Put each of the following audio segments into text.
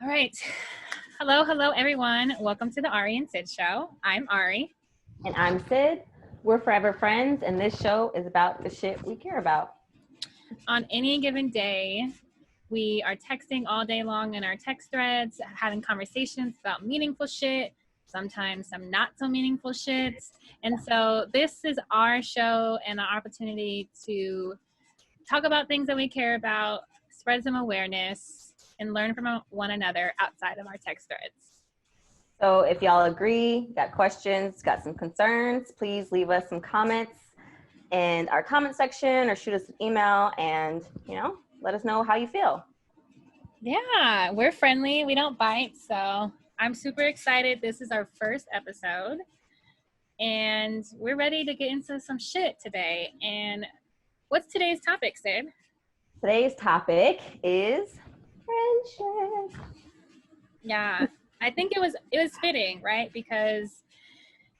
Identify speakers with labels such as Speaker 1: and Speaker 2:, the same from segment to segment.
Speaker 1: All right. Hello, everyone. Welcome to the Ari and Syd show. I'm Ari.
Speaker 2: And I'm Syd. We're forever friends, and this show is about the shit we care about.
Speaker 1: On any given day, we are texting all day long in our text threads, having conversations about meaningful shit, sometimes some not so meaningful shit. And so this is our show and an opportunity to talk about things that we care about, spread some awareness, and learn from one another outside of our text threads.
Speaker 2: So if y'all agree, got questions, got some concerns, please leave us some comments in our comment section or shoot us an email and, let us know how you feel.
Speaker 1: Yeah, we're friendly. We don't bite. So I'm super excited. This is our first episode and we're ready to get into some shit today. And what's today's topic, Syd?
Speaker 2: Today's topic is friendship.
Speaker 1: Yeah, I think it was fitting, right? Because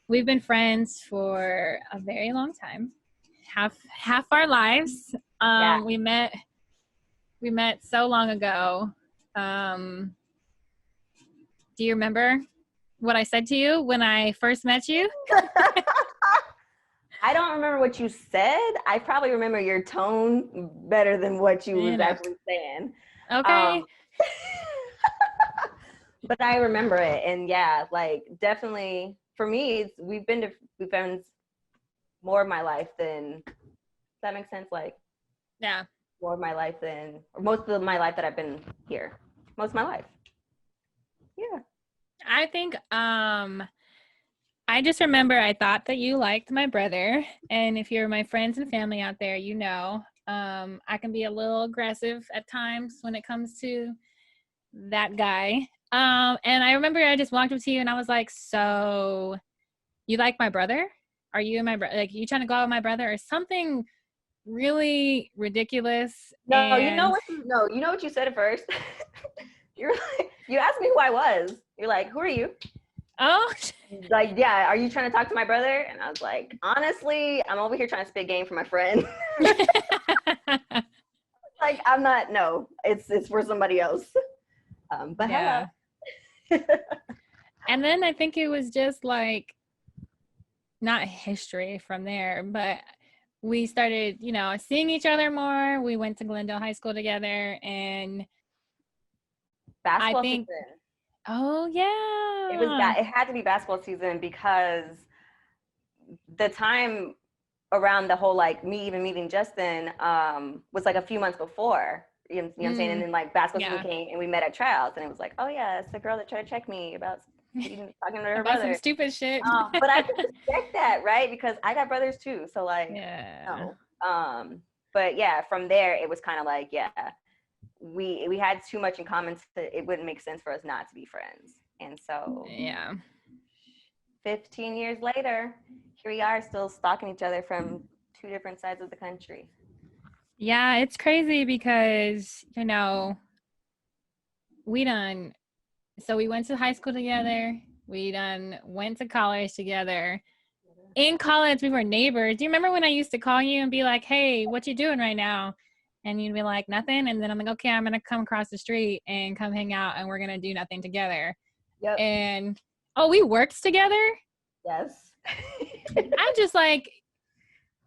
Speaker 1: we've been friends for a very long time, half our lives.
Speaker 2: Yeah.
Speaker 1: We met so long ago. Do you remember what I said to you when I first met you?
Speaker 2: I don't remember what you said. I probably remember your tone better than what you was actually saying.
Speaker 1: Okay.
Speaker 2: But I remember it, and yeah, like definitely for me, we've been friends more of my life than. Does that make sense? Like,
Speaker 1: yeah,
Speaker 2: more of my life than, or most of my life that I've been here. Most of my life. Yeah.
Speaker 1: I think I just remember I thought that you liked my brother, and if you're my friends and family out there, you know, I can be a little aggressive at times when it comes to that guy. And I remember I just walked up to you and I was like, so you like my brother? Are you and my brother, like, you trying to go out with my brother or something really ridiculous?
Speaker 2: No, you know what you said at first? You asked me who I was. You're like, who are you?
Speaker 1: Oh,
Speaker 2: like, yeah, are you trying to talk to my brother? And I was like, honestly, I'm over here trying to spit game for my friend. Like, I'm not, no, it's for somebody else. But yeah.
Speaker 1: Hello. And then I think it was just like, not history from there, but we started, seeing each other more. We went to Glendale High School together, and
Speaker 2: basketball
Speaker 1: season. Oh
Speaker 2: yeah. It had to be basketball season because the time around the whole, like, me even meeting Justin was like a few months before. You know what I'm saying? And then like basketball season came and we met at tryouts, and it was like, oh yeah, it's the girl that tried to check me about talking to her
Speaker 1: about
Speaker 2: brother.
Speaker 1: Some stupid shit.
Speaker 2: But I can respect that, right? Because I got brothers too. So like,
Speaker 1: yeah.
Speaker 2: No. But yeah, from there it was kind of like, yeah, we had too much in common it wouldn't make sense for us not to be friends. And so
Speaker 1: yeah,
Speaker 2: 15 years later, here we are still stalking each other from two different sides of the country.
Speaker 1: Yeah, it's crazy because, we went to high school together. We went to college together. In college, we were neighbors. Do you remember when I used to call you and be like, hey, what you doing right now? And you'd be like, nothing. And then I'm like, okay, I'm going to come across the street and come hang out, and we're going to do nothing together.
Speaker 2: Yep.
Speaker 1: And, we worked together?
Speaker 2: Yes.
Speaker 1: I'm just like,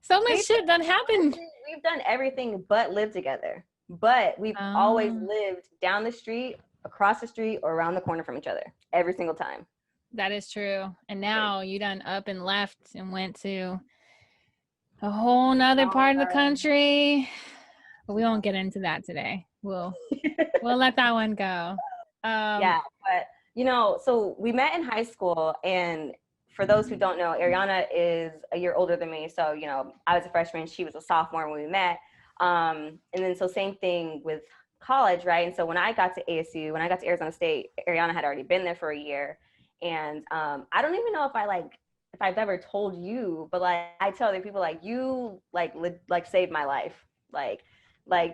Speaker 1: so much shit done happened.
Speaker 2: We've done everything but live together. But we've always lived down the street, across the street, or around the corner from each other every single time.
Speaker 1: That is true. And now you done up and left and went to a whole nother part of the country. But we won't get into that today. We'll let that one go.
Speaker 2: Yeah, but so we met in high school, and for those who don't know, Ariana is a year older than me. So, I was a freshman, she was a sophomore when we met. And then so same thing with college, right? And so when I got to ASU, when I got to Arizona State, Ariana had already been there for a year. And I don't even know if I've ever told you, but like I tell other people, like, you like saved my life. Like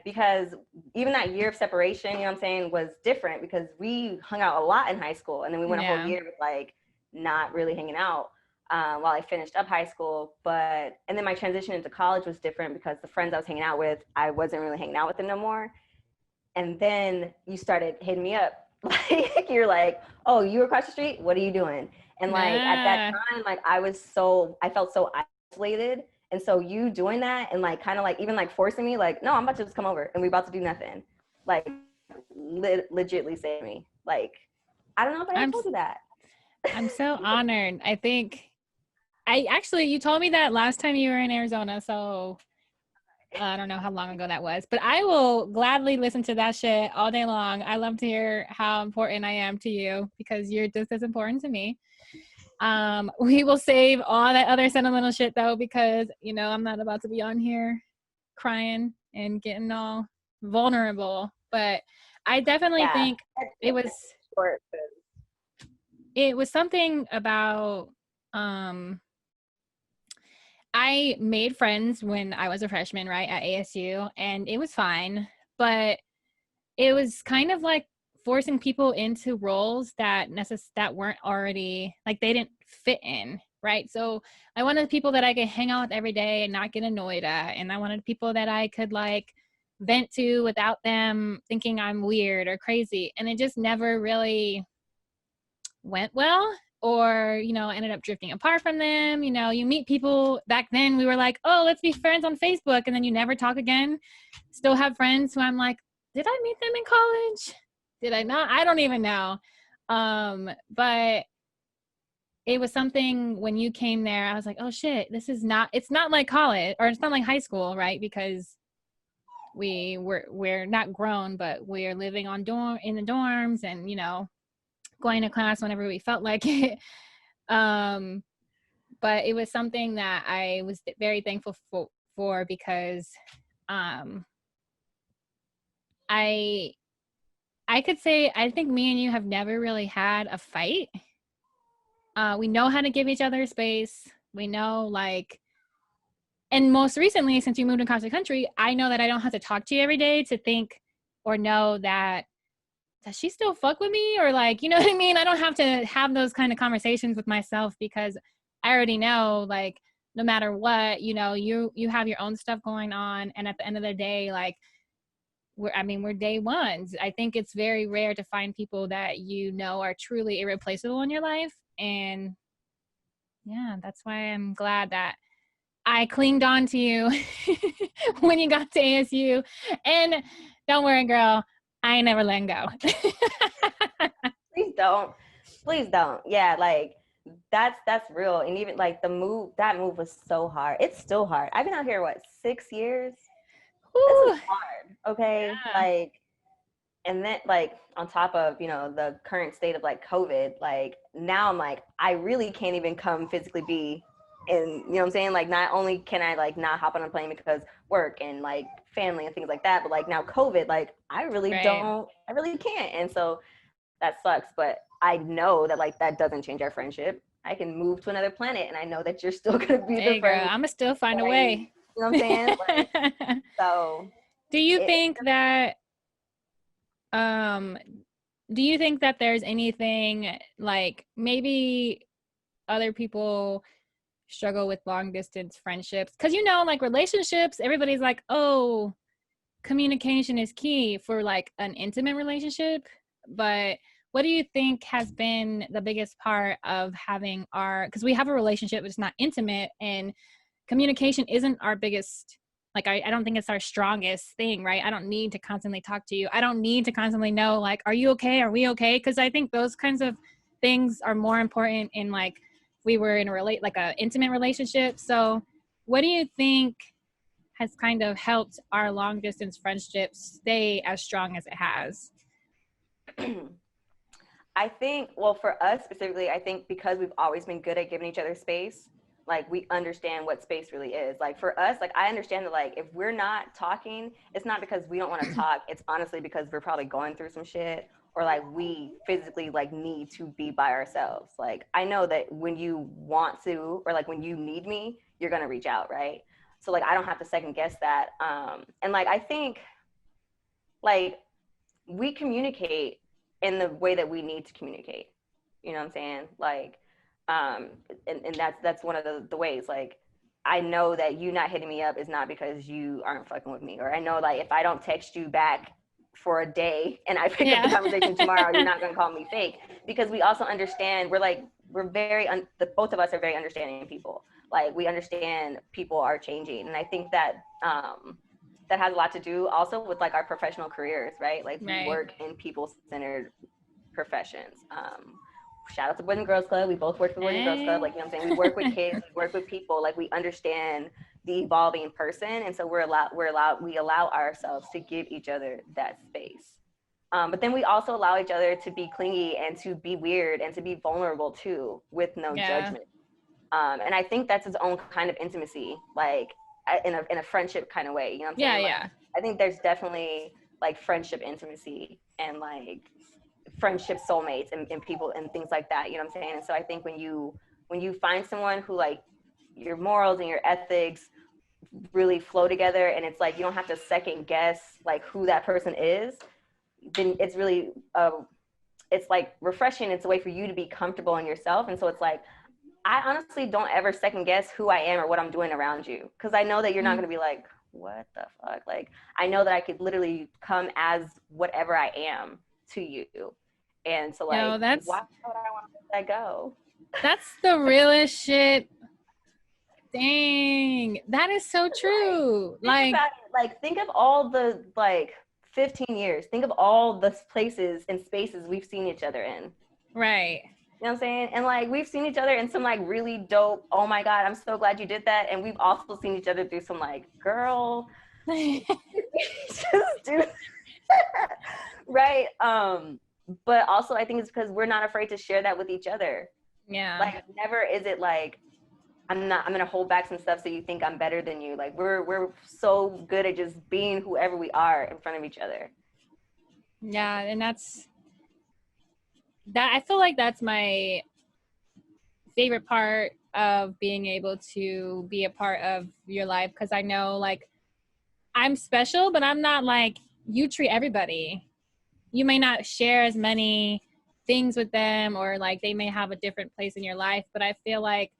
Speaker 2: because even that year of separation, you know what I'm saying, was different because we hung out a lot in high school, and then we went a whole year with like not really hanging out while I finished up high school. And then my transition into college was different because the friends I was hanging out with, I wasn't really hanging out with them no more. And then you started hitting me up Like, you're like, oh, you were across the street? What are you doing? And like at that
Speaker 1: Nah.
Speaker 2: time, like I felt so isolated. And so you doing that and like kind of like even like forcing me, like, no, I'm about to just come over and we about to do nothing. Like legitly saved me. Like, I don't know if I ever
Speaker 1: I'm
Speaker 2: told you that.
Speaker 1: I'm so honored. I think I actually you told me that last time you were in Arizona, so I don't know how long ago that was, but I will gladly listen to that shit all day long. I love to hear how important I am to you because you're just as important to me. We will save all that other sentimental shit though, because you know I'm not about to be on here crying and getting all vulnerable. But I definitely
Speaker 2: Yeah.
Speaker 1: think it was
Speaker 2: Short.
Speaker 1: it was something about um I made friends when I was a freshman, right, at ASU, and it was fine, but it was kind of like forcing people into roles that weren't already like they didn't fit in, right? So I wanted people that I could hang out with every day and not get annoyed at, and I wanted people that I could like vent to without them thinking I'm weird or crazy, and it just never really went well, or you know ended up drifting apart from them. You know, you meet people back then, we were like, oh, let's be friends on Facebook, and then you never talk again. Still have friends who I'm like, did I meet them in college? Did I not? I don't even know. But it was something when you came there, I was like, oh shit, this is not, it's not like college, or it's not like high school, right? Because we're not grown, but we're living on dorm in the dorms, and you know, going to class whenever we felt like it. um but it was something that I was very thankful for because um I I could say I think me and you have never really had a fight. We know how to give each other space. We know like, and most recently since you moved across the country, I know that I don't have to talk to you every day to think or know that does she still fuck with me, or like, you know what I mean? I don't have to have those kind of conversations with myself because I already know like no matter what, you know, you have your own stuff going on, and at the end of the day, like we're day ones. I think it's very rare to find people that you know are truly irreplaceable in your life, and yeah, that's why I'm glad that I clinged on to you when you got to ASU. And don't worry, girl, I ain't never letting go.
Speaker 2: Please don't. Please don't. Yeah, like that's real. And even like that move was so hard. It's still hard. I've been out here what, 6 years? This is
Speaker 1: Whew.
Speaker 2: hard. Okay.
Speaker 1: Yeah,
Speaker 2: Like, and then like on top of, you know, the current state of like COVID, like now I'm like, I really can't even come physically be in, you know what I'm saying? Like not only can I like not hop on a plane because work and like family and things like that, but like now COVID, like
Speaker 1: right.
Speaker 2: I really can't. And so that sucks. But I know that like that doesn't change our friendship. I can move to another planet and I know that you're still gonna be the
Speaker 1: Hey, girl,
Speaker 2: friend
Speaker 1: I'm gonna still find
Speaker 2: that
Speaker 1: a
Speaker 2: I need.
Speaker 1: way.
Speaker 2: You know what I'm saying? Like, so
Speaker 1: Do you
Speaker 2: it,
Speaker 1: think that um do you think that there's anything like maybe other people struggle with long distance friendships? Because you know, like relationships, everybody's like, oh, communication is key for like an intimate relationship. But what do you think has been the biggest part of having our, because we have a relationship that's not intimate, and communication isn't our biggest, like I don't think it's our strongest thing, right? I don't need to constantly talk to you. I don't need to constantly know like, are you okay, are we okay? Because I think those kinds of things are more important in like we were in a like a intimate relationship. So what do you think has kind of helped our long distance friendship stay as strong as it has?
Speaker 2: I think, well, for us specifically, I think because we've always been good at giving each other space, like we understand what space really is. Like for us, like I understand that like if we're not talking, it's not because we don't want to talk. It's honestly because we're probably going through some shit, or like we physically like need to be by ourselves. Like I know that when you want to, or like when you need me, you're gonna reach out, right? So like I don't have to second guess that. And like I think like we communicate in the way that we need to communicate. You know what I'm saying? Like, um, and that's one of the ways. Like, I know that you not hitting me up is not because you aren't fucking with me, or I know like if I don't text you back for a day and I pick up the conversation tomorrow, you're not going to call me fake, because we also understand both of us are very understanding people. Like, we understand people are changing. And I think that that has a lot to do also with like our professional careers, right? Like, we work in people-centered professions. Shout out to Boys and Girls Club. We both work for the Boys and Girls Club. Like, you know what I'm saying? We work with kids, we work with people. Like, we understand the evolving person. And so we allow ourselves to give each other that space. But then we also allow each other to be clingy and to be weird and to be vulnerable too, with no judgment. And I think that's its own kind of intimacy, like in a friendship kind of way. You know what I'm saying?
Speaker 1: Yeah.
Speaker 2: Like, I think there's definitely like friendship intimacy and like friendship soulmates and people and things like that. You know what I'm saying? And so I think when you find someone who, like, your morals and your ethics really flow together, and it's like you don't have to second guess like who that person is, then it's really it's like refreshing. It's a way for you to be comfortable in yourself. And so it's like, I honestly don't ever second guess who I am or what I'm doing around you, because I know that you're not going to be like, what the fuck? Like, I know that I could literally come as whatever I am to you. And so, like, why would I want to let that go?
Speaker 1: That's the realest shit. Dang, that is so true.
Speaker 2: Think of all the, like, 15 years. Think of all the places and spaces we've seen each other in.
Speaker 1: Right.
Speaker 2: You know what I'm saying? And like, we've seen each other in some like really dope, oh my God, I'm so glad you did that. And we've also seen each other through some like, girl, just do right. But also I think it's because we're not afraid to share that with each other.
Speaker 1: Yeah.
Speaker 2: Like, never is it like, I'm gonna hold back some stuff so you think I'm better than you. Like, we're so good at just being whoever we are in front of each other.
Speaker 1: Yeah, and I feel like that's my favorite part of being able to be a part of your life, because I know, like, I'm special, but I'm not like you treat everybody. You may not share as many things with them, or like they may have a different place in your life, but I feel like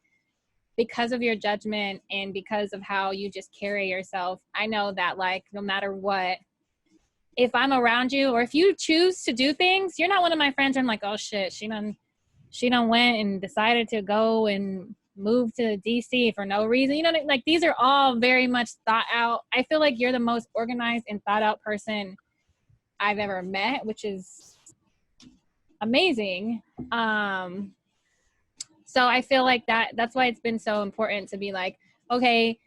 Speaker 1: because of your judgment and because of how you just carry yourself, I know that, like, no matter what, if I'm around you, or if you choose to do things, you're not one of my friends. I'm like, oh shit, she done went and decided to go and move to DC for no reason. You know, like, these are all very much thought out. I feel like you're the most organized and thought out person I've ever met, which is amazing. So I feel like that's why it's been so important to be like, okay,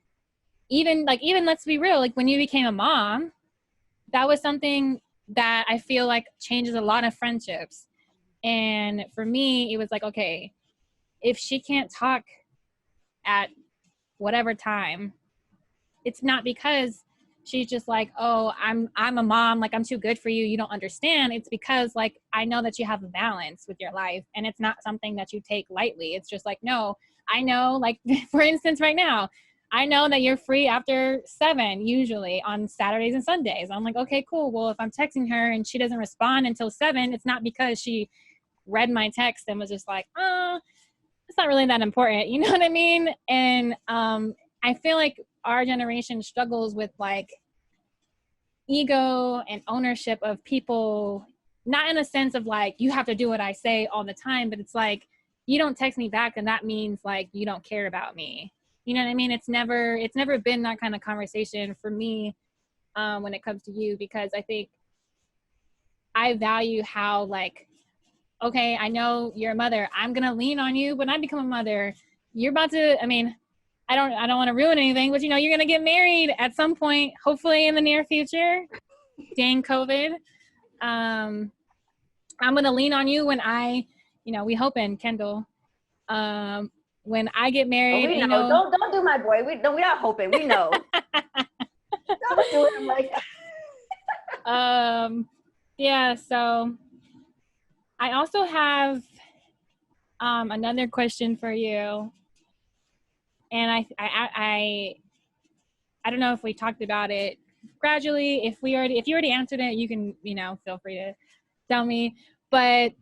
Speaker 1: even let's be real, like, when you became a mom, that was something that I feel like changes a lot of friendships. And for me, it was like, okay, if she can't talk at whatever time, it's not because she's just like, oh, I'm a mom, like, I'm too good for you, you don't understand. It's because, like, I know that you have a balance with your life, and it's not something that you take lightly. It's just like, no, I know, like, for instance, right now, I know that you're free after 7 usually on Saturdays and Sundays. I'm like, okay, cool. Well, if I'm texting her and she doesn't respond until 7, it's not because she read my text and was just like, it's not really that important. You know what I mean? And I feel like our generation struggles with, like, ego and ownership of people, not in a sense of like, you have to do what I say all the time, but it's like, you don't text me back and that means, like, you don't care about me. You know what I mean? It's never been that kind of conversation for me when it comes to you, because I think I value how, like, okay, I know you're a mother, I'm gonna lean on you when I become a mother. You're about to, I mean, I don't want to ruin anything, but, you know, you're gonna get married at some point, hopefully in the near future. Dang COVID. I'm gonna lean on you when I, you know, we hoping, Kendall, when I get married.
Speaker 2: We know.
Speaker 1: You know,
Speaker 2: Don't do my boy. We're not hoping. We know. Don't do him like that.
Speaker 1: Yeah. So I also have another question for you, and I don't know if we talked about it gradually. If you already answered it, you can, you know, feel free to tell me. But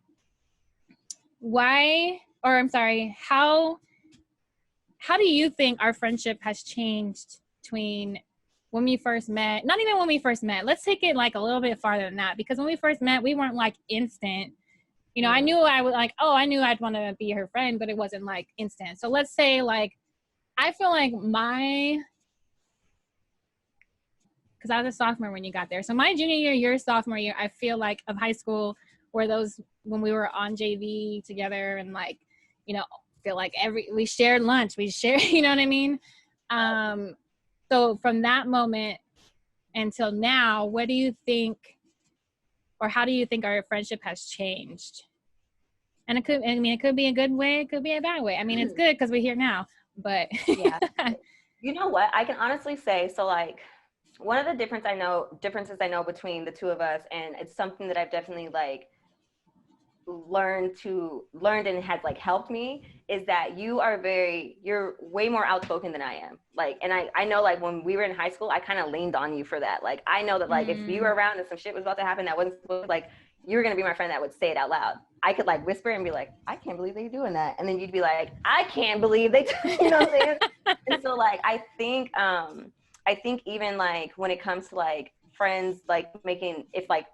Speaker 1: how do you think our friendship has changed between when we first met, not even when we first met, let's take it like a little bit farther than that, because when we first met, we weren't like instant. You know, I knew I would like, oh, I knew I'd want to be her friend, but it wasn't like instant. So let's say like, I feel like because I was a sophomore when you got there. So my junior year, your sophomore year, I feel like of high school were those when we were on JV together and like, you know, feel like we shared lunch, we shared, you know what I mean? So from that moment until now, what do you think, or how do you think our friendship has changed? And it could be a good way, it could be a bad way. I mean, it's good because we're here now, but
Speaker 2: yeah. You know what? I can honestly say, so like, one of the differences I know between the two of us, and it's something that I've definitely like learned and has like helped me, is that you're way more outspoken than I am. Like, and I know like when we were in high school, I kind of leaned on you for that. Like, I know that like if you were around and some shit was about to happen that wasn't supposed to, like, you were gonna be my friend that would say it out loud. I could like whisper and be like, I can't believe they're doing that, and then you'd be like, I can't believe they, you know what I'm saying? And so like I think even like when it comes to like friends, like if like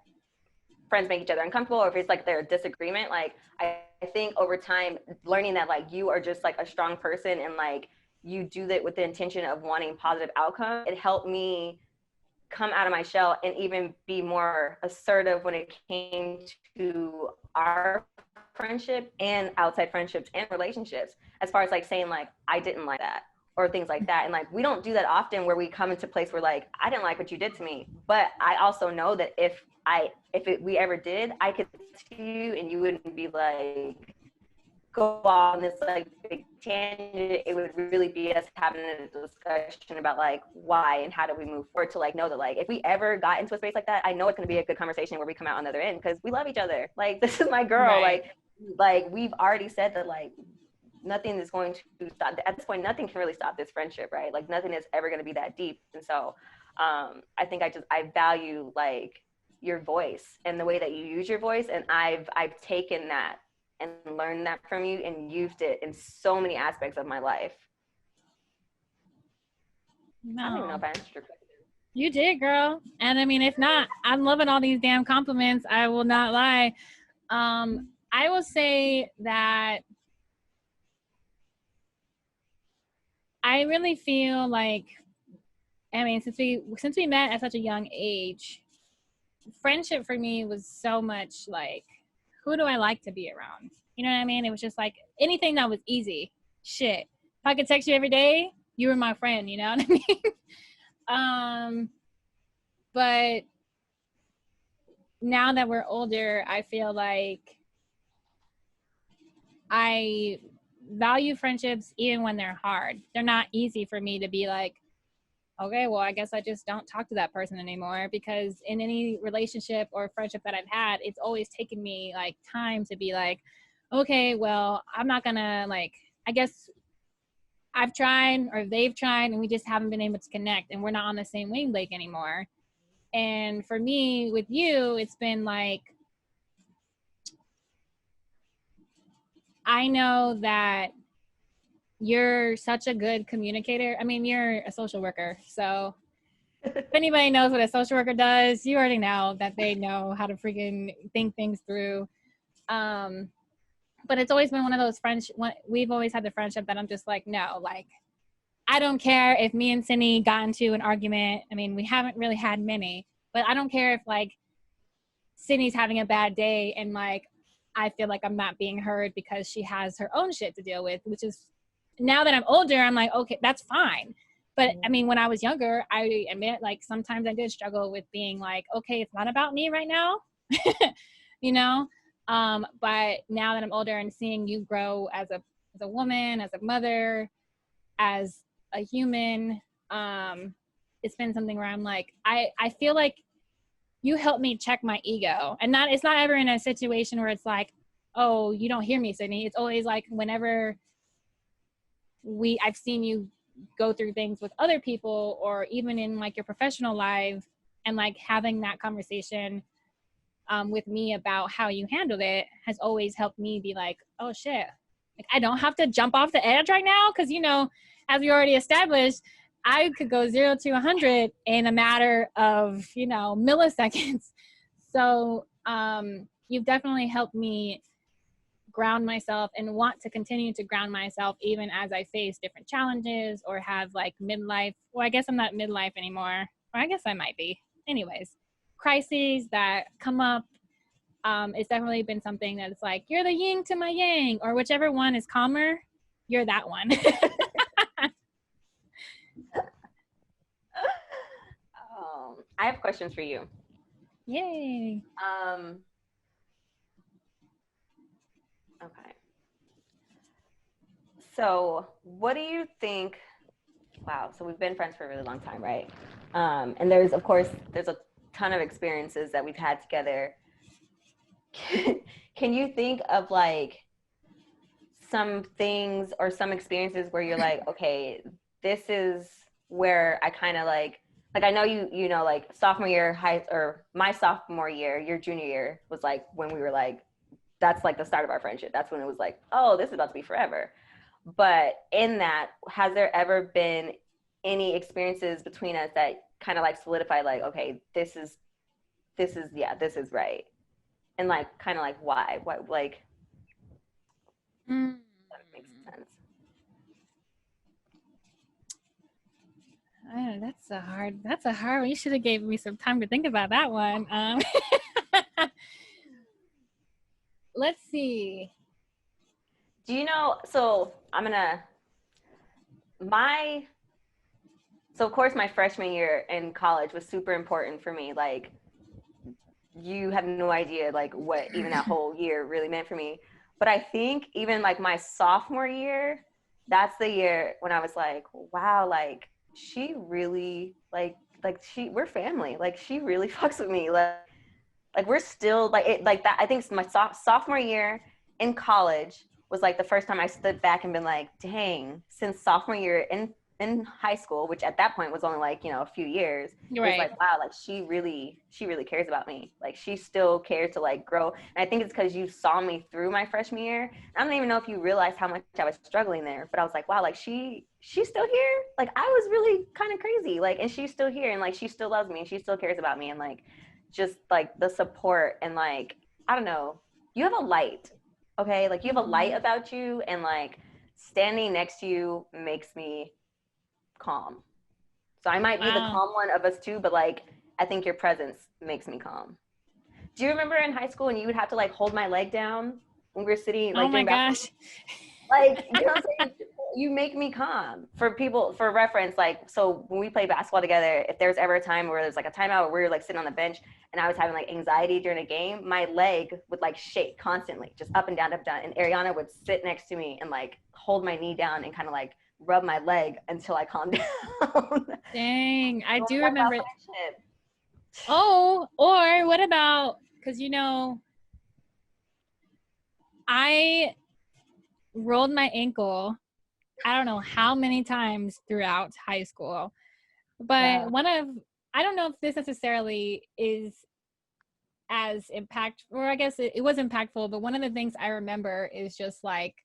Speaker 2: friends make each other uncomfortable, or if it's like their disagreement, like I think over time learning that like you are just like a strong person and like you do that with the intention of wanting positive outcome, it helped me come out of my shell and even be more assertive when it came to our friendship and outside friendships and relationships, as far as like saying like I didn't like that or things like that. And like we don't do that often, where we come into a place where like I didn't like what you did to me, but I also know that if we ever did, I could to you and you wouldn't be like go on this like big tangent. It would really be us having a discussion about like why and how do we move forward, to like know that like if we ever got into a space like that, I know it's going to be a good conversation where we come out on the other end because we love each other. Like, this is my girl.
Speaker 1: right.
Speaker 2: Like we've already said that like nothing is going to stop at this point. Nothing can really stop this friendship, right? Like nothing is ever going to be that deep. And so I think I value like your voice and the way that you use your voice, and I've taken that and learned that from you and used it in so many aspects of my life.
Speaker 1: No.
Speaker 2: I don't even know if I answered your question.
Speaker 1: You did, girl. And I mean, if not, I'm loving all these damn compliments. I will not lie. I will say that I really feel like, I mean, since we met at such a young age, friendship for me was so much like, who do I like to be around? You know what I mean? It was just like anything that was easy. Shit. If I could text you every day, you were my friend, you know what I mean? But now that we're older, I feel like I value friendships even when they're hard. They're not easy for me to be like, okay, well, I guess I just don't talk to that person anymore, because in any relationship or friendship that I've had, it's always taken me like time to be like, okay, well, I'm not gonna like, I guess I've tried or they've tried and we just haven't been able to connect and we're not on the same wavelength anymore. And for me with you, it's been like, I know that you're such a good communicator. I mean, you're a social worker, so if anybody knows what a social worker does, you already know that they know how to freaking think things through. But it's always been one of those friendships. We've always had the friendship that I'm just like, no, like, I don't care if me and Cindy got into an argument. I mean, we haven't really had many, but I don't care if like Cindy's having a bad day and like I feel like I'm not being heard because she has her own shit to deal with, which is, now that I'm older, I'm like, okay, that's fine. But I mean, when I was younger, I admit like sometimes I did struggle with being like, okay, it's not about me right now, you know? But now that I'm older and seeing you grow as a woman, as a mother, as a human, it's been something where I'm like, I feel like you help me check my ego, and it's not ever in a situation where it's like, oh, you don't hear me, Sydney. It's always like whenever I've seen you go through things with other people, or even in like your professional life, and like having that conversation with me about how you handled it has always helped me be like, oh shit, like I don't have to jump off the edge right now, because you know, as we already established, I could go 0 to 100 in a matter of, milliseconds. So you've definitely helped me ground myself and want to continue to ground myself even as I face different challenges or have like midlife. Well, I guess I'm not midlife anymore. Or I guess I might be. Anyways, crises that come up. It's definitely been something that it's like, you're the yin to my yang, or whichever one is calmer, you're that one.
Speaker 2: I have questions for you.
Speaker 1: Yay.
Speaker 2: Okay. So what do you think? Wow. So we've been friends for a really long time, right? And there's a ton of experiences that we've had together. Can you think of like some things or some experiences where you're like, okay, this is where I kind of like I know you know, like sophomore year, my sophomore year, your junior year was like when we were like, that's like the start of our friendship. That's when it was like, oh, this is about to be forever. But in that, has there ever been any experiences between us that kind of like solidify like, okay, this is right. And like kind of like why? What like that makes sense.
Speaker 1: I don't know, that's a hard one. You should have gave me some time to think about that one. Let's see.
Speaker 2: Do you know, so of course my freshman year in college was super important for me. Like you have no idea like what even that whole year really meant for me. But I think even like my sophomore year, that's the year when I was like, wow, like she really we're family. Like she really fucks with me. Like we're still like it like that. I think my sophomore year in college was like the first time I stood back and been like, dang, since sophomore year in high school, which at that point was only like, a few years, it was like, wow, like she really cares about me. Like she still cares to like grow. And I think it's because you saw me through my freshman year. I don't even know if you realized how much I was struggling there, but I was like, wow, like she's still here. Like I was really kind of crazy. Like, and she's still here and like she still loves me and she still cares about me and like just like the support and like, I don't know, you have a light. Okay. Like you have a light about you and like standing next to you makes me calm. So I might be the calm one of us too, but like I think your presence makes me calm. Do you remember in high school when you would have to like hold my leg down when we were sitting like
Speaker 1: oh my gosh.
Speaker 2: like, you know what I'm saying? You make me calm. For reference, like, so when we play basketball together, if there's ever a time where there's like a timeout where we were like sitting on the bench and I was having like anxiety during a game, my leg would like shake constantly, just up and down, up and down. And Ariana would sit next to me and like hold my knee down and kind of like rub my leg until I calmed down.
Speaker 1: Dang, I do remember. Oh, or what about, because I rolled my ankle, I don't know how many times throughout high school, but I don't know if this necessarily is as impactful, or I guess it was impactful, but one of the things I remember is just like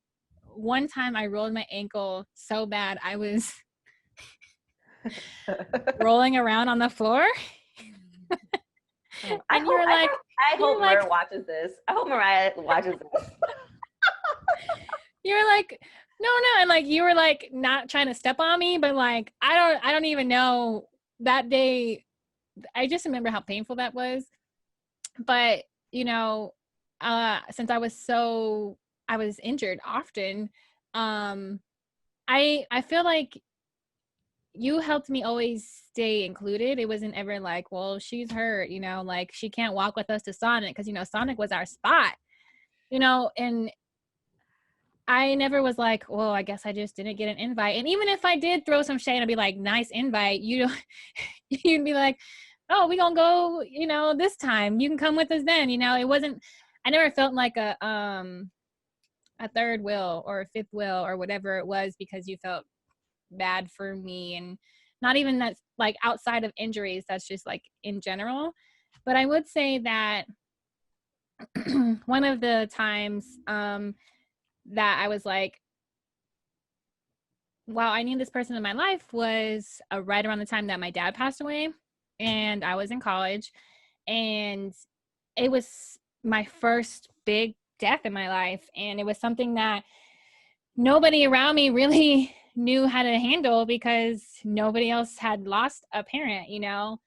Speaker 1: one time I rolled my ankle so bad I was rolling around on the floor. And you were like,
Speaker 2: I hope Mariah watches this. I hope Mariah watches this.
Speaker 1: You were like, no, and like you were like not trying to step on me, but like I don't even know that day. I just remember how painful that was. But since I was injured often, I feel like you helped me always stay included. It wasn't ever like, well, she's hurt, like she can't walk with us to Sonic, because Sonic was our spot, and I never was like, well, I guess I just didn't get an invite. And even if I did throw some shade, I'd be like, nice invite, you'd be like, oh, we gonna go, this time you can come with us then. It wasn't, I never felt like a third wheel or a fifth wheel or whatever it was, because you felt bad for me. And not even that's like outside of injuries, that's just like in general. But I would say that one of the times that I was like, while I knew this person in my life was right around the time that my dad passed away, and I was in college, and it was my first big death in my life, and it was something that nobody around me really knew how to handle because nobody else had lost a parent, you know.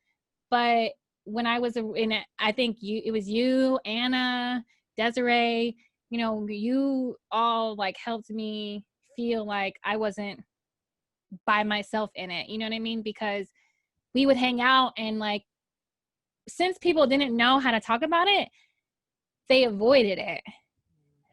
Speaker 1: But when I was in it, I think it was you, Anna, Desiree, you know, you all like helped me feel like I wasn't by myself in it. You know what I mean? Because we would hang out, and like, since people didn't know how to talk about it, they avoided it.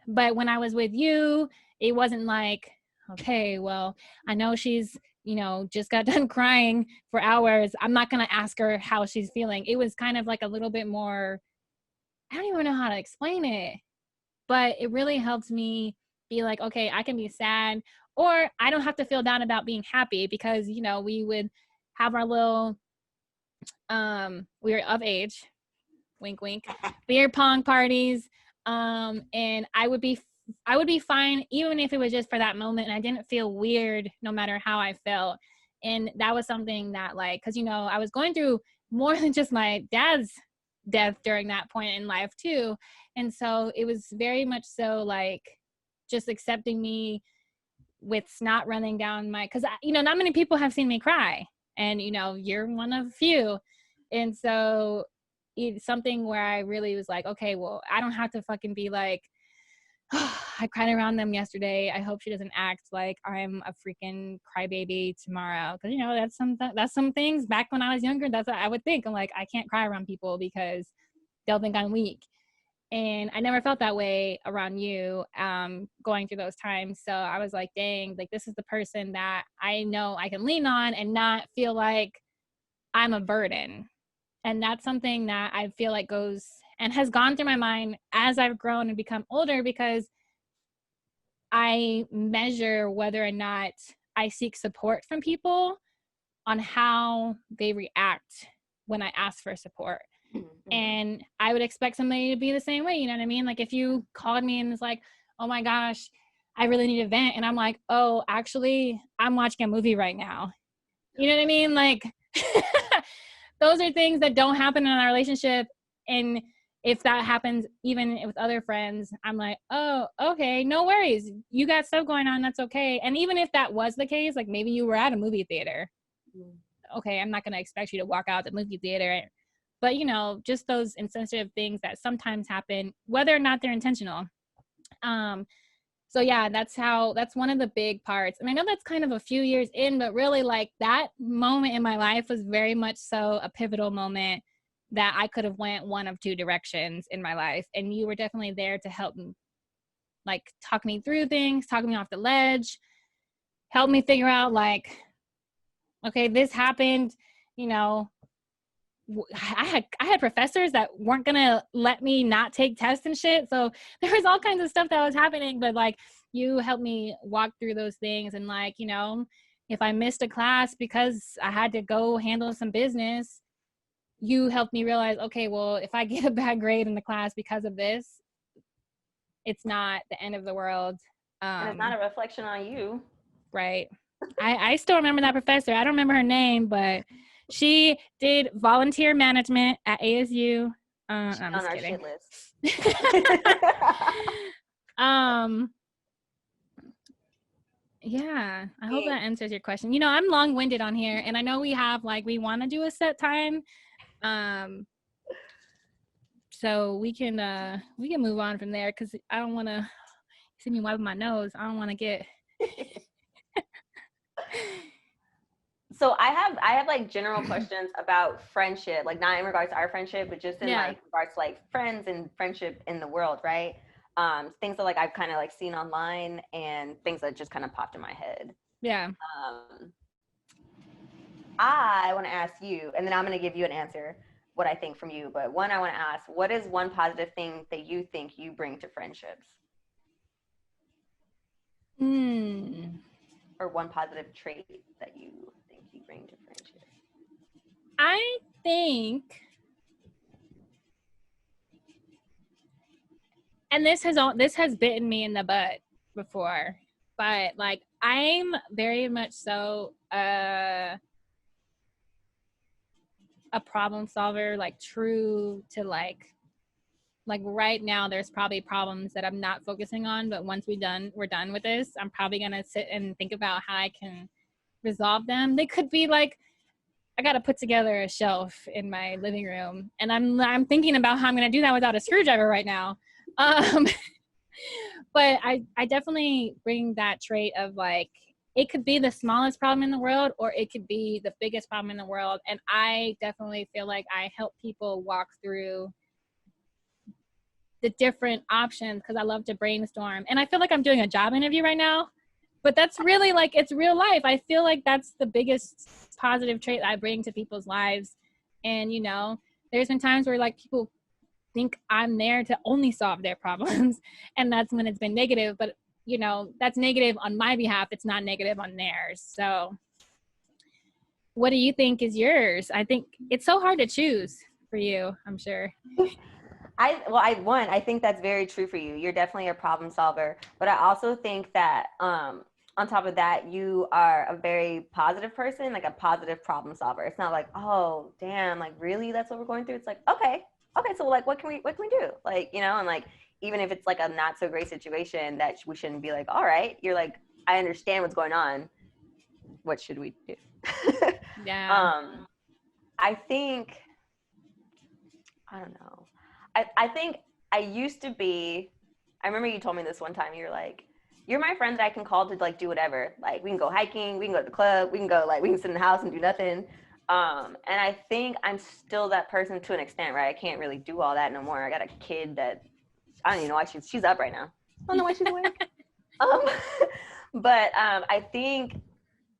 Speaker 1: But when I was with you, it wasn't like, okay, well, I know she's, you know, just got done crying for hours. I'm not going to ask her how she's feeling. It was kind of like a little bit more, I don't even know how to explain it, but it really helped me be like, okay, I can be sad, or I don't have to feel down about being happy, because, you know, we would have our little, we were of age, wink wink, beer pong parties, and I would be fine even if it was just for that moment, and I didn't feel weird no matter how I felt. And that was something that, like, because, you know, I was going through more than just my dad's death during that point in life too, and so it was very much so like just accepting me with snot running down my, because, you know, not many people have seen me cry, and, you know, you're one of few. And so it's something where I really was like, okay, well, I don't have to fucking be like, oh, I cried around them yesterday, I hope she doesn't act like I'm a freaking crybaby tomorrow. Because, you know, that's some things back when I was younger, that's what I would think. I'm like, I can't cry around people because they'll think I'm weak. And I never felt that way around you, going through those times. So I was like, dang, like, this is the person that I know I can lean on and not feel like I'm a burden. And that's something that I feel like goes and has gone through my mind as I've grown and become older, because I measure whether or not I seek support from people on how they react when I ask for support.
Speaker 2: Mm-hmm.
Speaker 1: And I would expect somebody to be the same way. You know what I mean? Like, if you called me and was like, oh my gosh, I really need a vent. And I'm like, oh, actually, I'm watching a movie right now. You know what I mean? Like, those are things that don't happen in our relationship. And if that happens even with other friends, I'm like, oh, okay, no worries. You got stuff going on. That's okay. And even if that was the case, like, maybe you were at a movie theater. Okay, I'm not going to expect you to walk out the movie theater. But, you know, just those insensitive things that sometimes happen, whether or not they're intentional. Um, so yeah, that's one of the big parts. And I know that's kind of a few years in, but really, like, that moment in my life was very much so a pivotal moment that I could have went one of two directions in my life. And you were definitely there to help me, like, talk me through things, talk me off the ledge, help me figure out, like, okay, this happened, you know, I had professors that weren't gonna let me not take tests and shit. So there was all kinds of stuff that was happening, but like, you helped me walk through those things. And, like, you know, if I missed a class because I had to go handle some business, you helped me realize, okay, well, if I get a bad grade in the class because of this, it's not the end of the world.
Speaker 2: And it's not a reflection on you.
Speaker 1: Right. I still remember that professor. I don't remember her name, but she did volunteer management at ASU. I'm
Speaker 2: She's on
Speaker 1: just
Speaker 2: our
Speaker 1: kidding.
Speaker 2: shit list.
Speaker 1: Yeah, I hope that answers your question. You know, I'm long-winded on here, and I know we have, like, we want to do a set time. So we can move on from there, because I don't want to see me wiping my nose. I don't want to get
Speaker 2: So I have like general questions about friendship, like not in regards to our friendship, but just in like regards to like friends and friendship in the world, right? Things that like I've kind of like seen online and things that just kind of popped in my head.
Speaker 1: Yeah.
Speaker 2: I want to ask you, and then I'm going to give you an answer, what I think from you. But one, I want to ask, what is one positive thing that you think you bring to friendships? Or one positive trait that you think you bring to friendship?
Speaker 1: I think, and this has bitten me in the butt before, but like, I'm very much so a problem solver, like true to like right now there's probably problems that I'm not focusing on, but once we're done with this, I'm probably gonna sit and think about how I can resolve them. They could be like, I gotta put together a shelf in my living room, and I'm thinking about how I'm gonna do that without a screwdriver right now. um but I definitely bring that trait of like, it could be the smallest problem in the world or it could be the biggest problem in the world, and I definitely feel like I help people walk through the different options because I love to brainstorm. And I feel like I'm doing a job interview right now, but that's really like, it's real life. I feel like that's the biggest positive trait I bring to people's lives. And, you know, there's been times where like people think I'm there to only solve their problems. And that's when it's been negative. But, you know, that's negative on my behalf. It's not negative on theirs. So what do you think is yours? I think it's so hard to choose for you, I'm sure.
Speaker 2: I think that's very true for you. You're definitely a problem solver, but I also think that on top of that, you are a very positive person, like a positive problem solver. It's not like, oh damn, like really, that's what we're going through. It's like, okay, so like what can we do? Like, you know, and like even if it's like a not so great situation that we shouldn't be like, all right, you're like, I understand what's going on. What should we do?
Speaker 1: Yeah.
Speaker 2: I think, I don't know. I think I used to be, I remember you told me this one time, you're like, you're my friend that I can call to like do whatever. Like we can go hiking, we can go to the club, we can go like, we can sit in the house and do nothing. And I think I'm still that person to an extent, right? I can't really do all that no more. I got a kid that, I don't even know why she's up right now. I don't know why she's awake. um, but I think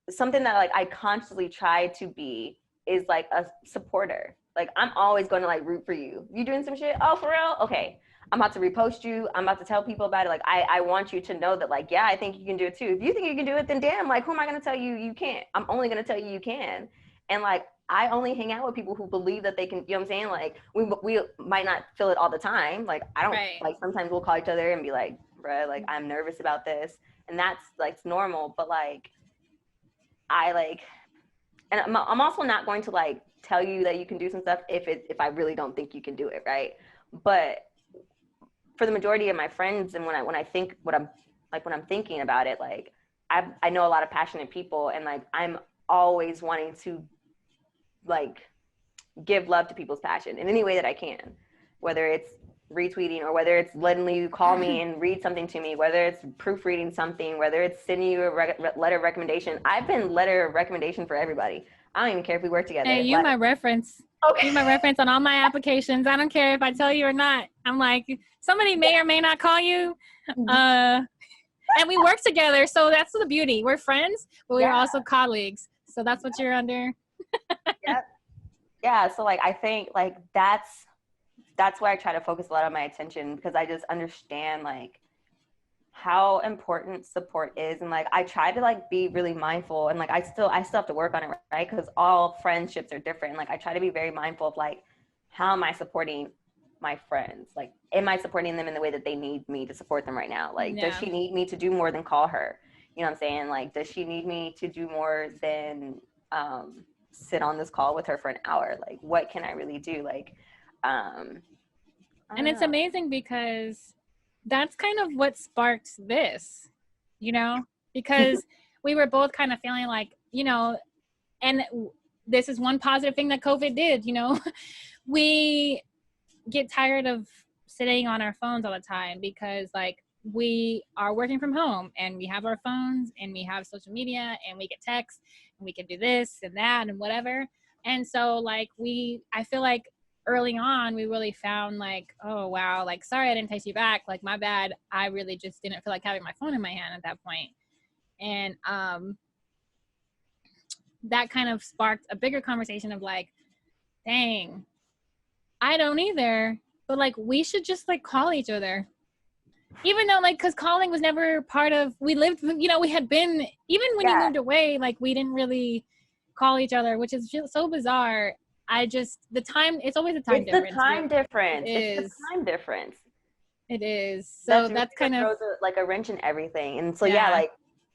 Speaker 2: something that like I constantly try to be is like a supporter. Like I'm always going to like root for you. You doing some shit? Oh, for real? Okay. I'm about to repost you. I'm about to tell people about it. Like I want you to know that like, yeah, I think you can do it too. If you think you can do it, then damn, like who am I gonna tell you you can't? I'm only gonna tell you you can. And like I only hang out with people who believe that they can, you know what I'm saying? Like we might not feel it all the time. Like I don't
Speaker 1: Right.
Speaker 2: like sometimes we'll call each other and be like, bruh, like I'm nervous about this. And that's like normal, but like I like, and I'm also not going to like tell you that you can do some stuff if I really don't think you can do it, right? But for the majority of my friends, and when I think when I'm thinking about it, like I know a lot of passionate people, and like I'm always wanting to like give love to people's passion in any way that I can, whether it's retweeting or whether it's letting you call me and read something to me, whether it's proofreading something, whether it's sending you a letter of recommendation. I've been letter of recommendation for everybody. I don't even care if we work together.
Speaker 1: Hey, you're my reference. Okay. You're my reference on all my applications. I don't care if I tell you or not. I'm like, somebody may or may not call you. And we work together. So that's the beauty. We're friends, but we're also colleagues. So that's what you're under.
Speaker 2: Yep. Yeah. So like, I think like that's where I try to focus a lot of my attention, because I just understand like how important support is. And like I try to like be really mindful, and like I still have to work on it, right? Because all friendships are different. Like I try to be very mindful of like, how am I supporting my friends? Like am I supporting them in the way that they need me to support them right now? Like does she need me to do more than call her? You know what I'm saying? Like does she need me to do more than sit on this call with her for an hour? Like what can I really do? Like
Speaker 1: and it's amazing because that's kind of what sparked this, you know, because we were both kind of feeling like, you know, and this is one positive thing that COVID did, you know, we get tired of sitting on our phones all the time because like we are working from home and we have our phones and we have social media and we get texts and we can do this and that and whatever. And so like I feel like early on we really found like, oh wow, like sorry I didn't text you back, like my bad, I really just didn't feel like having my phone in my hand at that point. And that kind of sparked a bigger conversation of like, dang, I don't either, but like we should just like call each other, even though like, because calling was never part of, we lived, you know, we had been, even when you moved away, like we didn't really call each other, which is just so bizarre. The time, it's always a time difference.
Speaker 2: It's the time difference. It's the time difference.
Speaker 1: It is. So that's kind of
Speaker 2: like a wrench in everything. And so yeah, like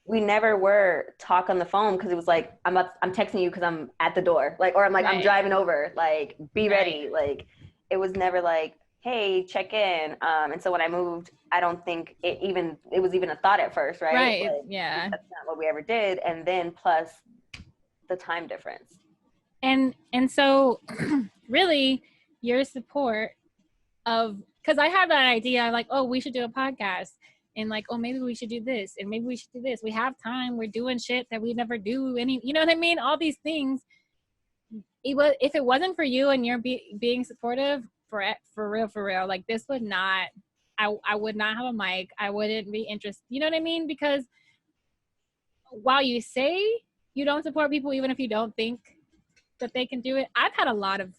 Speaker 2: we never were talk on the phone because it was like I'm texting you because I'm at the door, like, or I'm like I'm driving over, like be ready, like it was never like, hey, check in. And so when I moved, I don't think it was even a thought at first, right? Like,
Speaker 1: yeah,
Speaker 2: that's not what we ever did. And then plus the time difference.
Speaker 1: And so really your support of, because I had that idea like, oh, we should do a podcast, and like, oh, maybe we should do this, and maybe we should do this. We have time. We're doing shit that we never do. Any, you know what I mean? All these things. If it wasn't for you and you're being supportive, for real, like this would not. I would not have a mic. I wouldn't be interested. You know what I mean? Because while you say you don't support people, even if you don't think that they can do it, I've had a lot of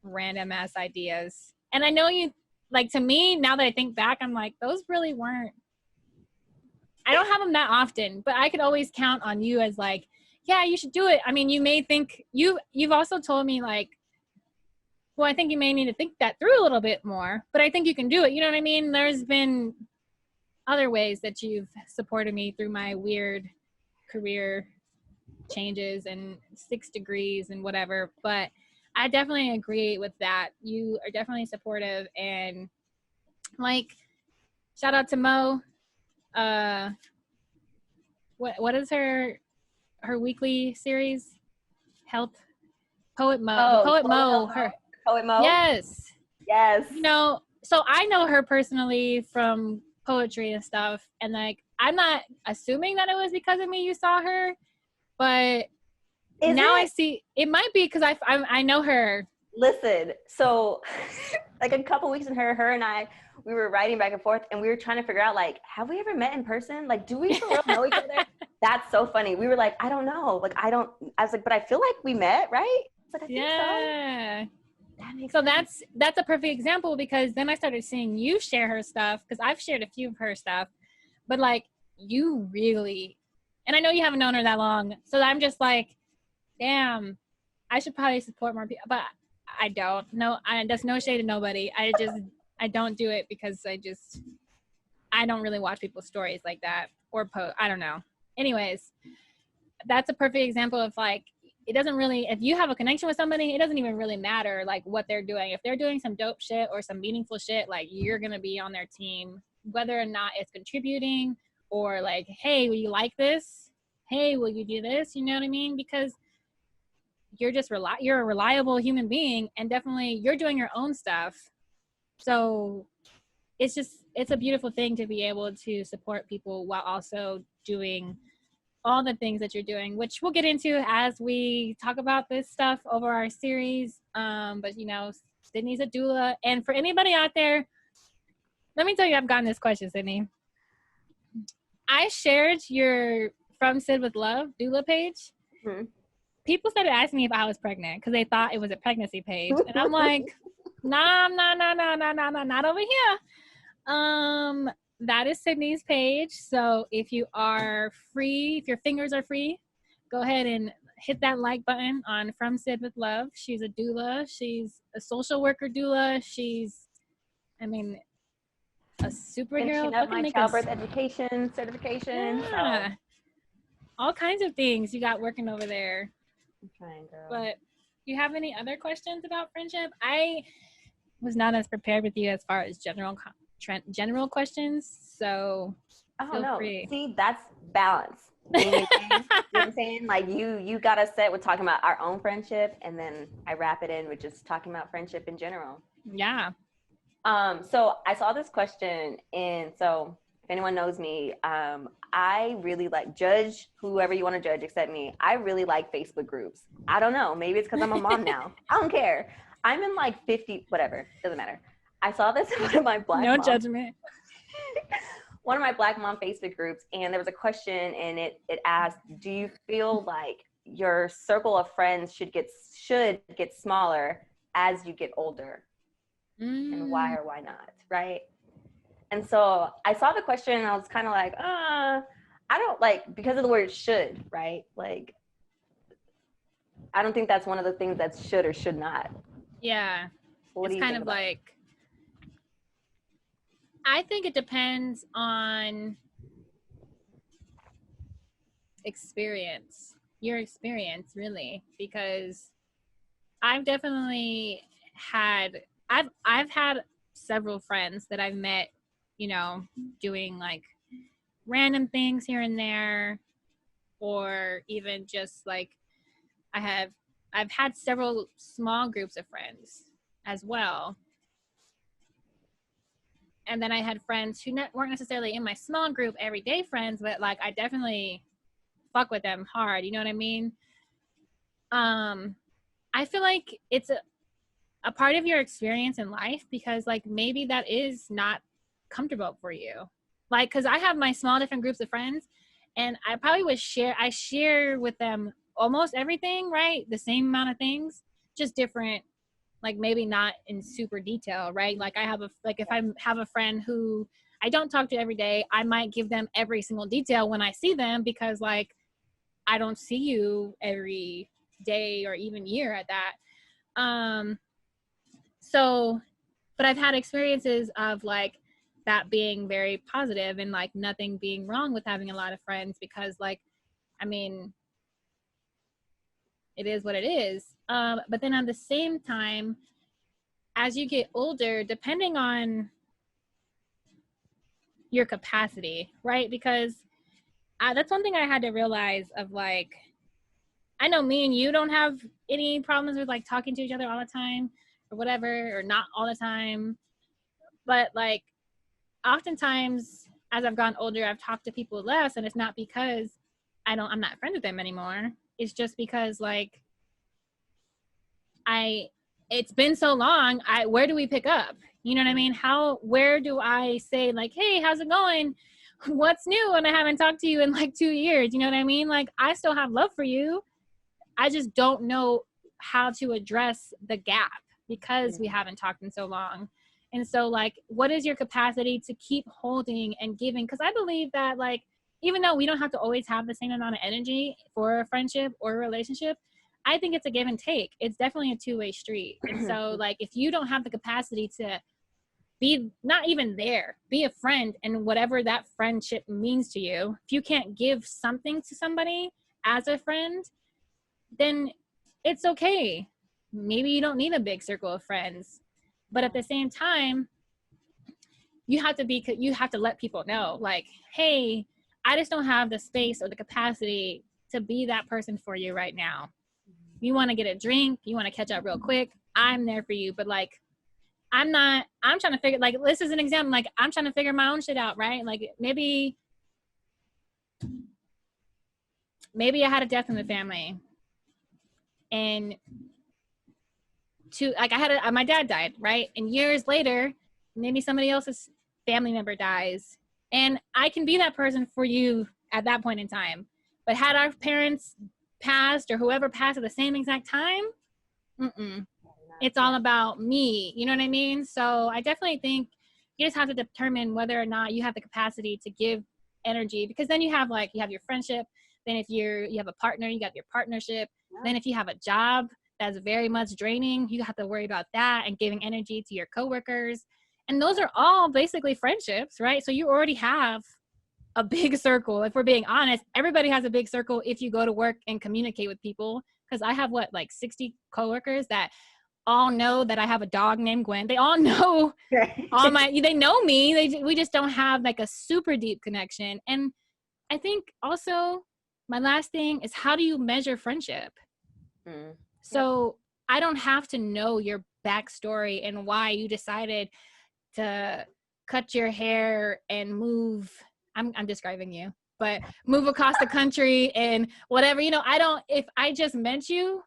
Speaker 1: random ass ideas. And I know you, like, to me, now that I think back, I'm like, those really weren't, I don't have them that often, but I could always count on you as like, yeah, you should do it. I mean, you may think, you've also told me like, well, I think you may need to think that through a little bit more, but I think you can do it. You know what I mean? There's been other ways that you've supported me through my weird career changes and 6 degrees and whatever, but I definitely agree with that. You are definitely supportive, and like, shout out to Mo. What is her weekly series? Help, Poet Mo.
Speaker 2: Oh,
Speaker 1: The Poet Mo. Her.
Speaker 2: Poet Mo.
Speaker 1: Yes.
Speaker 2: Yes.
Speaker 1: You know, so I know her personally from poetry and stuff, and like, I'm not assuming that it was because of me you saw her, but now I see it might be because I know her.
Speaker 2: Listen, so like a couple weeks in her and I, we were writing back and forth, and we were trying to figure out like, have we ever met in person? Like, do we for real know each other? That's so funny. We were like, I don't know. Like, I was like, but I feel like we met, right? Like, I think so. That makes sense.
Speaker 1: That's a perfect example, because then I started seeing you share her stuff, because I've shared a few of her stuff, but like, you really, and I know you haven't known her that long, so I'm just like, damn, I should probably support more people, but I don't. No, that's no shade to nobody. I don't do it because I don't really watch people's stories like that or post. I don't know. Anyways, that's a perfect example of like, it doesn't really, if you have a connection with somebody, it doesn't even really matter like what they're doing. If they're doing some dope shit or some meaningful shit, like, you're going to be on their team, whether or not it's contributing or like, hey, will you like this? Hey, will you do this? You know what I mean? Because you're just you're a reliable human being, and definitely you're doing your own stuff. So it's a beautiful thing to be able to support people while also doing all the things that you're doing, which we'll get into as we talk about this stuff over our series. But you know, Sydney's a doula, and for anybody out there, let me tell you, I've gotten this question, Sydney. I shared your From Syd with Love doula page. Mm-hmm. People started asking me if I was pregnant because they thought it was a pregnancy page, and I'm like, nah, not over here. That is Sydney's page. So if you are free, if your fingers are free, go ahead and hit that like button on From Syd with Love. She's a doula. She's a social worker doula. She's, I mean, a superhero.
Speaker 2: Finishing up my childbirth education certification.
Speaker 1: Yeah. So. All kinds of things you got working over there.
Speaker 2: I'm trying, girl.
Speaker 1: But do you have any other questions about friendship? I was not as prepared with you as far as general questions, so feel free.
Speaker 2: See, that's balance. You know what I'm saying? Like, you got us set with talking about our own friendship, and then I wrap it in with just talking about friendship in general.
Speaker 1: Yeah.
Speaker 2: So I saw this question, and so if anyone knows me, I really like, judge whoever you want to judge except me. I really like Facebook groups. I don't know. Maybe it's because I'm a mom now. I don't care. I'm in like 50, whatever. Doesn't matter. I saw this in one of my Black
Speaker 1: No judgment.
Speaker 2: One of my Black mom Facebook groups, and there was a question, and it asked, do you feel like your circle of friends should get smaller as you get older? And why or why not, right? And so I saw the question, and I was kind of like, I don't like, because of the word should, right? Like, I don't think that's one of the things that should or should not.
Speaker 1: Yeah. It's kind of like, I think it depends on your experience really, because I've definitely had I've had several friends that I've met, you know, doing like random things here and there, or even just like I have I've had several small groups of friends as well. And then I had friends who weren't necessarily in my small group everyday friends, but like I definitely fuck with them hard, you know what I mean? I feel like it's a part of your experience in life, because like maybe that is not comfortable for you. Like, because I have my small different groups of friends, and I probably would share with them almost everything, right? The same amount of things, just different, like maybe not in super detail, right? Like I have if I have a friend who I don't talk to every day, I might give them every single detail when I see them, because like I don't see you every day or even year at that. So, but I've had experiences of like that being very positive, and like nothing being wrong with having a lot of friends, because like, I mean, it is what it is. But then at the same time, as you get older, depending on your capacity, right? Because that's one thing I had to realize of like, I know me and you don't have any problems with like talking to each other all the time or whatever, or not all the time. But like, oftentimes as I've gotten older, I've talked to people less, and it's not because I'm not friends with them anymore. It's just because like it's been so long. Where do we pick up? You know what I mean? Where do I say like, hey, how's it going? What's new? And I haven't talked to you in like 2 years. You know what I mean? Like, I still have love for you. I just don't know how to address the gap because we haven't talked in so long. And so like, what is your capacity to keep holding and giving? Because I believe that like, even though we don't have to always have the same amount of energy for a friendship or a relationship, I think it's a give and take. It's definitely a two-way street. And so like, if you don't have the capacity to be not even there, be a friend, and whatever that friendship means to you, if you can't give something to somebody as a friend, then it's okay. Maybe you don't need a big circle of friends. But at the same time, you have to let people know like, hey, I just don't have the space or the capacity to be that person for you right now. You want to get a drink, you want to catch up real quick, I'm there for you. But like, I'm trying to figure, like, this is an example, like, I'm trying to figure my own shit out, right? Like, maybe I had a death in the family, and my dad died, right? And years later, maybe somebody else's family member dies, and I can be that person for you at that point in time. But had our parents passed, or whoever passed at the same exact time, it's all about me. You know what I mean? So I definitely think you just have to determine whether or not you have the capacity to give energy, because then you have your friendship. Then if you have a partner, you got your partnership. Yeah. Then if you have a job that's very much draining, you have to worry about that and giving energy to your coworkers. And those are all basically friendships, right? So you already have a big circle. If we're being honest, everybody has a big circle if you go to work and communicate with people. Because I have 60 coworkers that all know that I have a dog named Gwen. They all know they know me. We just don't have like a super deep connection. And I think also my last thing is, how do you measure friendship? So I don't have to know your backstory and why you decided to cut your hair and move. I'm describing you, but move across the country and whatever, if I just met you,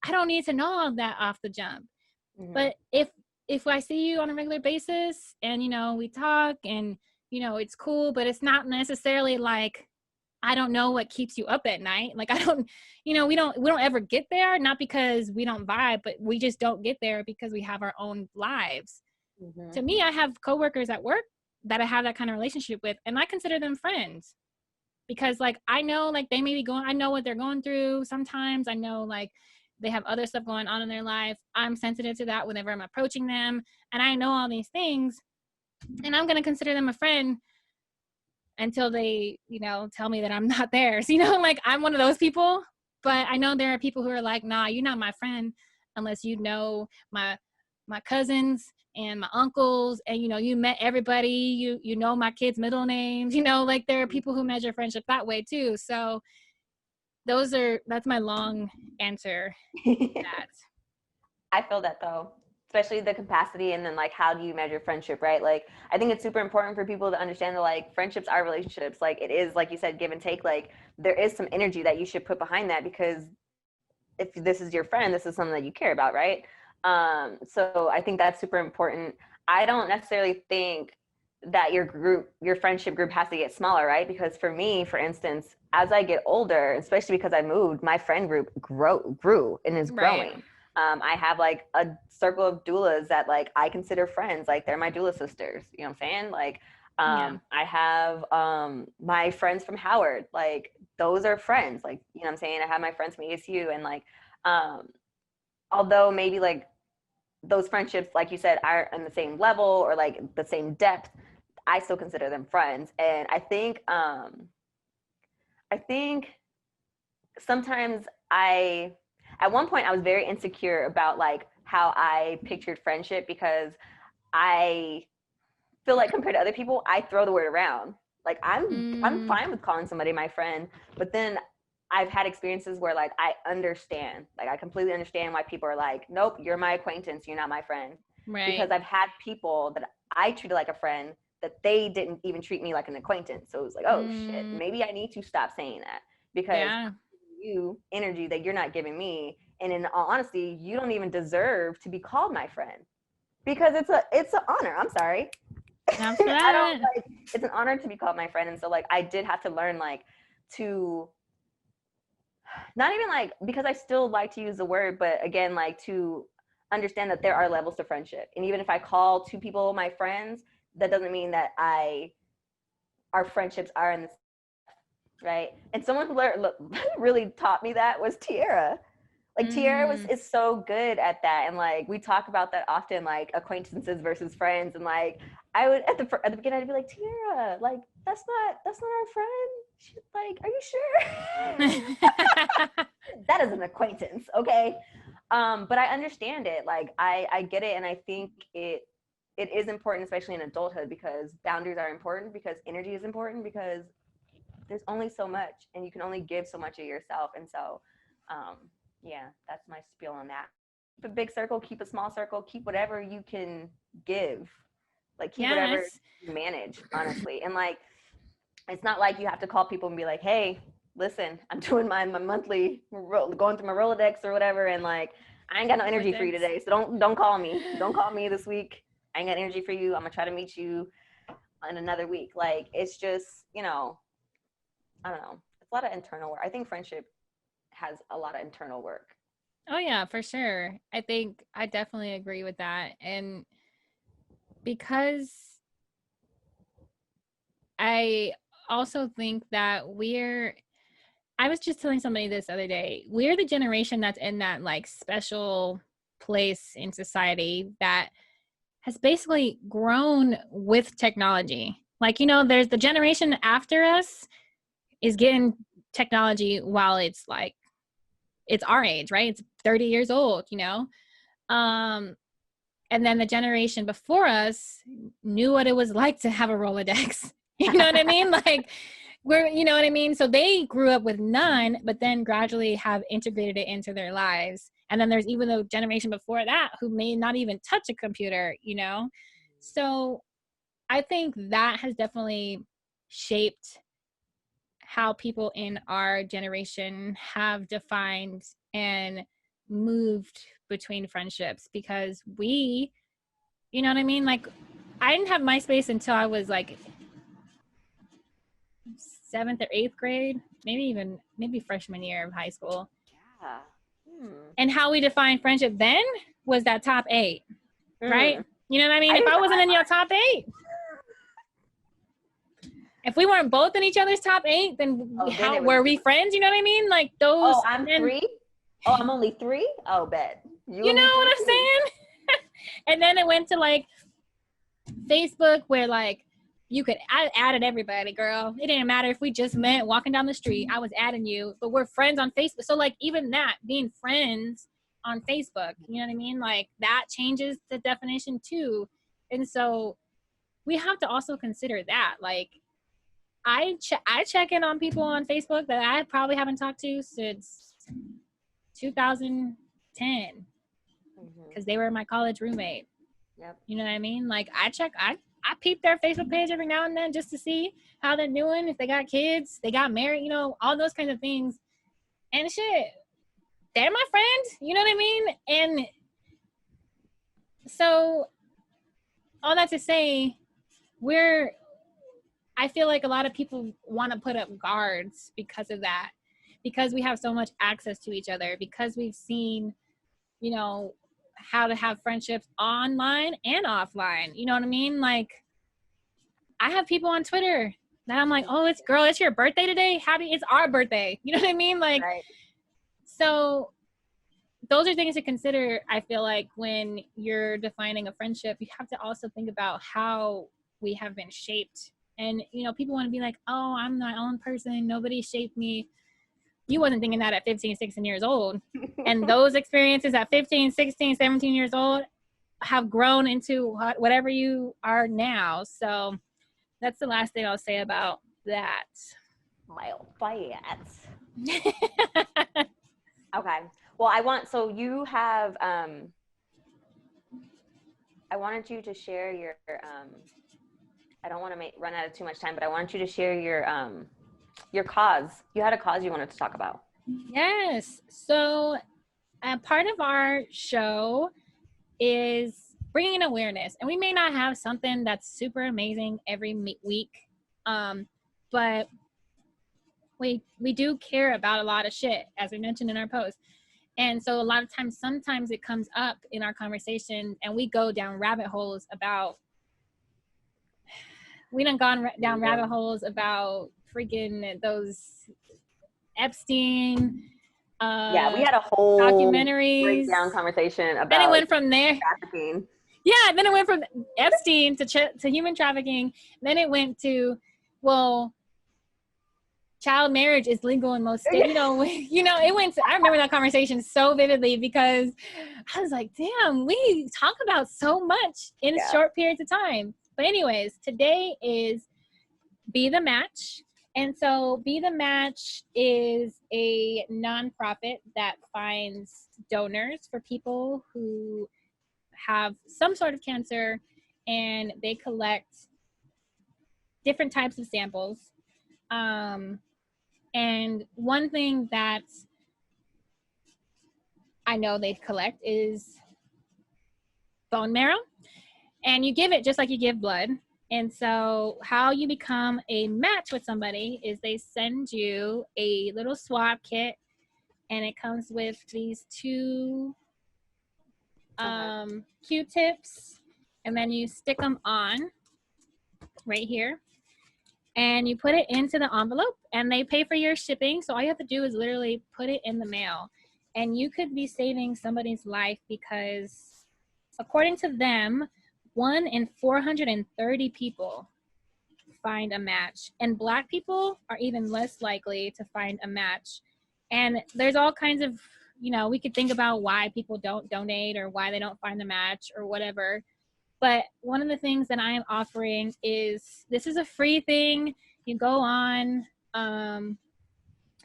Speaker 1: I don't need to know all that off the jump. But if I see you on a regular basis and, we talk and, it's cool, but it's not necessarily like, I don't know what keeps you up at night. Like, I don't, we don't ever get there, not because we don't vibe, but we just don't get there because we have our own lives. To me, I have coworkers at work that I have that kind of relationship with, and I consider them friends because I know they may be I know what they're going through. Sometimes I know they have other stuff going on in their life. I'm sensitive to that whenever I'm approaching them, and I know all these things, and I'm going to consider them a friend until they, tell me that I'm not theirs. Like I'm one of those people. But I know there are people who are like, nah, you're not my friend unless you know my cousins and my uncles, and you met everybody, you know my kids' middle names, like there are people who measure friendship that way too. So that's my long answer to that.
Speaker 2: I feel that though, especially the capacity, and then like how do you measure friendship, right? Like I think it's super important for people to understand that like friendships are relationships. Like it is, like you said, give and take. Like there is some energy that you should put behind that, because if this is your friend, this is something that you care about, right? So I think that's super important. I don't necessarily think that your friendship group has to get smaller, right? Because for me, for instance, as I get older, especially because I moved, my friend group grew and is growing.
Speaker 1: Right.
Speaker 2: I have like a circle of doulas that like I consider friends, like they're my doula sisters. You know what I'm saying? Like,
Speaker 1: Yeah.
Speaker 2: I have my friends from Howard, like those are friends. Like, you know what I'm saying? I have my friends from ESU, and like, um, although maybe like those friendships, like you said, are on the same level or like the same depth, I still consider them friends. And I think sometimes at one point I was very insecure about like how I pictured friendship, because I feel like compared to other people, I throw the word around. Like I'm fine with calling somebody my friend, but then I've had experiences where like I understand, like I completely understand why people are like, nope, you're my acquaintance, you're not my friend.
Speaker 1: Right.
Speaker 2: Because I've had people that I treated like a friend that they didn't even treat me like an acquaintance. So it was like, oh shit, maybe I need to stop saying that, because you energy that you're not giving me, and in all honesty, you don't even deserve to be called my friend, because it's an honor. I'm sorry. I don't like, it's an honor to be called my friend. And so like I did have to learn like to not even like, because I still like to use the word, but again, like to understand that there are levels to friendship. And even if I call two people my friends, that doesn't mean that our friendships are in the right. And someone who really taught me that was Tiara. Like Tiara is so good at that, and like we talk about that often, like acquaintances versus friends. And like I would at the beginning I'd be like, Tiara, like that's not our friend. She's like, are you sure? That is an acquaintance, okay? But I understand it. Like I get it, and I think it is important, especially in adulthood, because boundaries are important, because energy is important, because there's only so much, and you can only give so much of yourself. And so yeah, that's my spiel on that. Keep a big circle, keep a small circle, keep whatever you can give, like keep whatever you manage, honestly. And like it's not like you have to call people and be like, hey, listen, I'm doing my monthly, going through my Rolodex or whatever, and like I ain't got no energy for you today, so don't call me this week. I ain't got energy for you. I'm gonna try to meet you in another week. Like it's just, I don't know, it's a lot of internal work. I think friendship has a lot of internal work.
Speaker 1: Oh yeah, for sure. I think I definitely agree with that. And because I also think that I was just telling somebody this other day, we're the generation that's in that like special place in society that has basically grown with technology. Like, there's the generation after us is getting technology while it's like, it's our age, right? It's 30 years old, and then the generation before us knew what it was like to have a Rolodex. You know what I mean? Like you know what I mean? So they grew up with none, but then gradually have integrated it into their lives. And then there's even the generation before that who may not even touch a computer, So I think that has definitely shaped how people in our generation have defined and moved between friendships, because you know what I mean? Like I didn't have MySpace until I was like 7th or 8th grade, maybe freshman year of high school.
Speaker 2: Yeah.
Speaker 1: And how we defined friendship then was that top 8, right? You know what I mean? If I wasn't in your top 8, if we weren't both in each other's top 8, then how were we friends? You know what I mean? Like those.
Speaker 2: Oh, I'm 3. Oh, I'm only 3. Oh, bet.
Speaker 1: You know what I'm saying? And then it went to like Facebook, where like I added everybody, girl. It didn't matter if we just met walking down the street. I was adding you, but we're friends on Facebook. So like even that, being friends on Facebook, you know what I mean? Like that changes the definition too. And so we have to also consider that. Like I check in on people on Facebook that I probably haven't talked to since 2010 because they were my college roommate.
Speaker 2: Yep.
Speaker 1: You know what I mean? Like I peep their Facebook page every now and then just to see how they're doing, if they got kids, they got married, you know, all those kinds of things. And shit, they're my friend, you know what I mean? And so all that to say, I feel like a lot of people want to put up guards because of that, because we have so much access to each other, because we've seen, you know, how to have friendships online and offline. You know what I mean? Like, I have people on Twitter that I'm like, oh, it's your birthday today? It's our birthday. You know what I mean? Like, right. So those are things to consider. I feel like when you're defining a friendship, you have to also think about how we have been shaped. And, you know, people want to be like, oh, I'm my own person. Nobody shaped me. You wasn't thinking that at 15, 16 years old. And those experiences at 15, 16, 17 years old have grown into whatever you are now. So that's the last thing I'll say about that.
Speaker 2: My Okay. Well, so you have, I wanted you to share your, I don't want to run out of too much time, but I want you to share your cause. You had a cause you wanted to talk about.
Speaker 1: Yes. So part of our show is bringing awareness, and we may not have something that's super amazing every week, but we do care about a lot of shit, as we mentioned in our post. And so a lot of times, sometimes it comes up in our conversation and we go down rabbit holes about, we done gone down rabbit holes about freaking those Epstein,
Speaker 2: yeah, we had a whole
Speaker 1: documentaries
Speaker 2: breakdown conversation about.
Speaker 1: Then it went from there.
Speaker 2: Trafficking.
Speaker 1: Yeah, then it went from Epstein to human trafficking. Then it went to, well, child marriage is legal in most states. It went to, I remember that conversation so vividly because I was like, damn, we talk about so much in short periods of time. But anyways, today is Be the Match. And so Be the Match is a nonprofit that finds donors for people who have some sort of cancer, and they collect different types of samples. And one thing that I know they collect is bone marrow, and you give it just like you give blood. And so how you become a match with somebody is they send you a little swab kit, and it comes with these two Q-tips, and then you stick them on right here, and you put it into the envelope, and they pay for your shipping. So all you have to do is literally put it in the mail, and you could be saving somebody's life, because according to them, 1 in 430 people find a match, and Black people are even less likely to find a match. And there's all kinds of, we could think about why people don't donate or why they don't find a match or whatever. But one of the things that I am offering is, this is a free thing. You go on,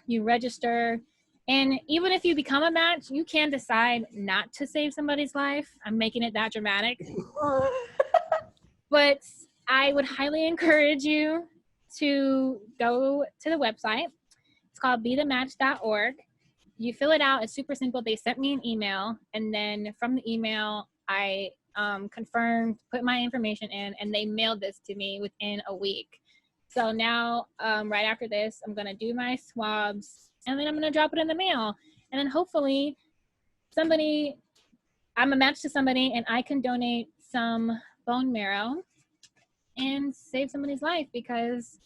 Speaker 1: you register, and even if you become a match, you can decide not to save somebody's life. I'm making it that dramatic. But I would highly encourage you to go to the website. It's called bethematch.org. You fill it out. It's super simple. They sent me an email, and then from the email, I confirmed, put my information in, and they mailed this to me within a week. So now, right after this, I'm going to do my swabs, and then I'm going to drop it in the mail. And then hopefully I'm a match to somebody, and I can donate some bone marrow and save somebody's life, because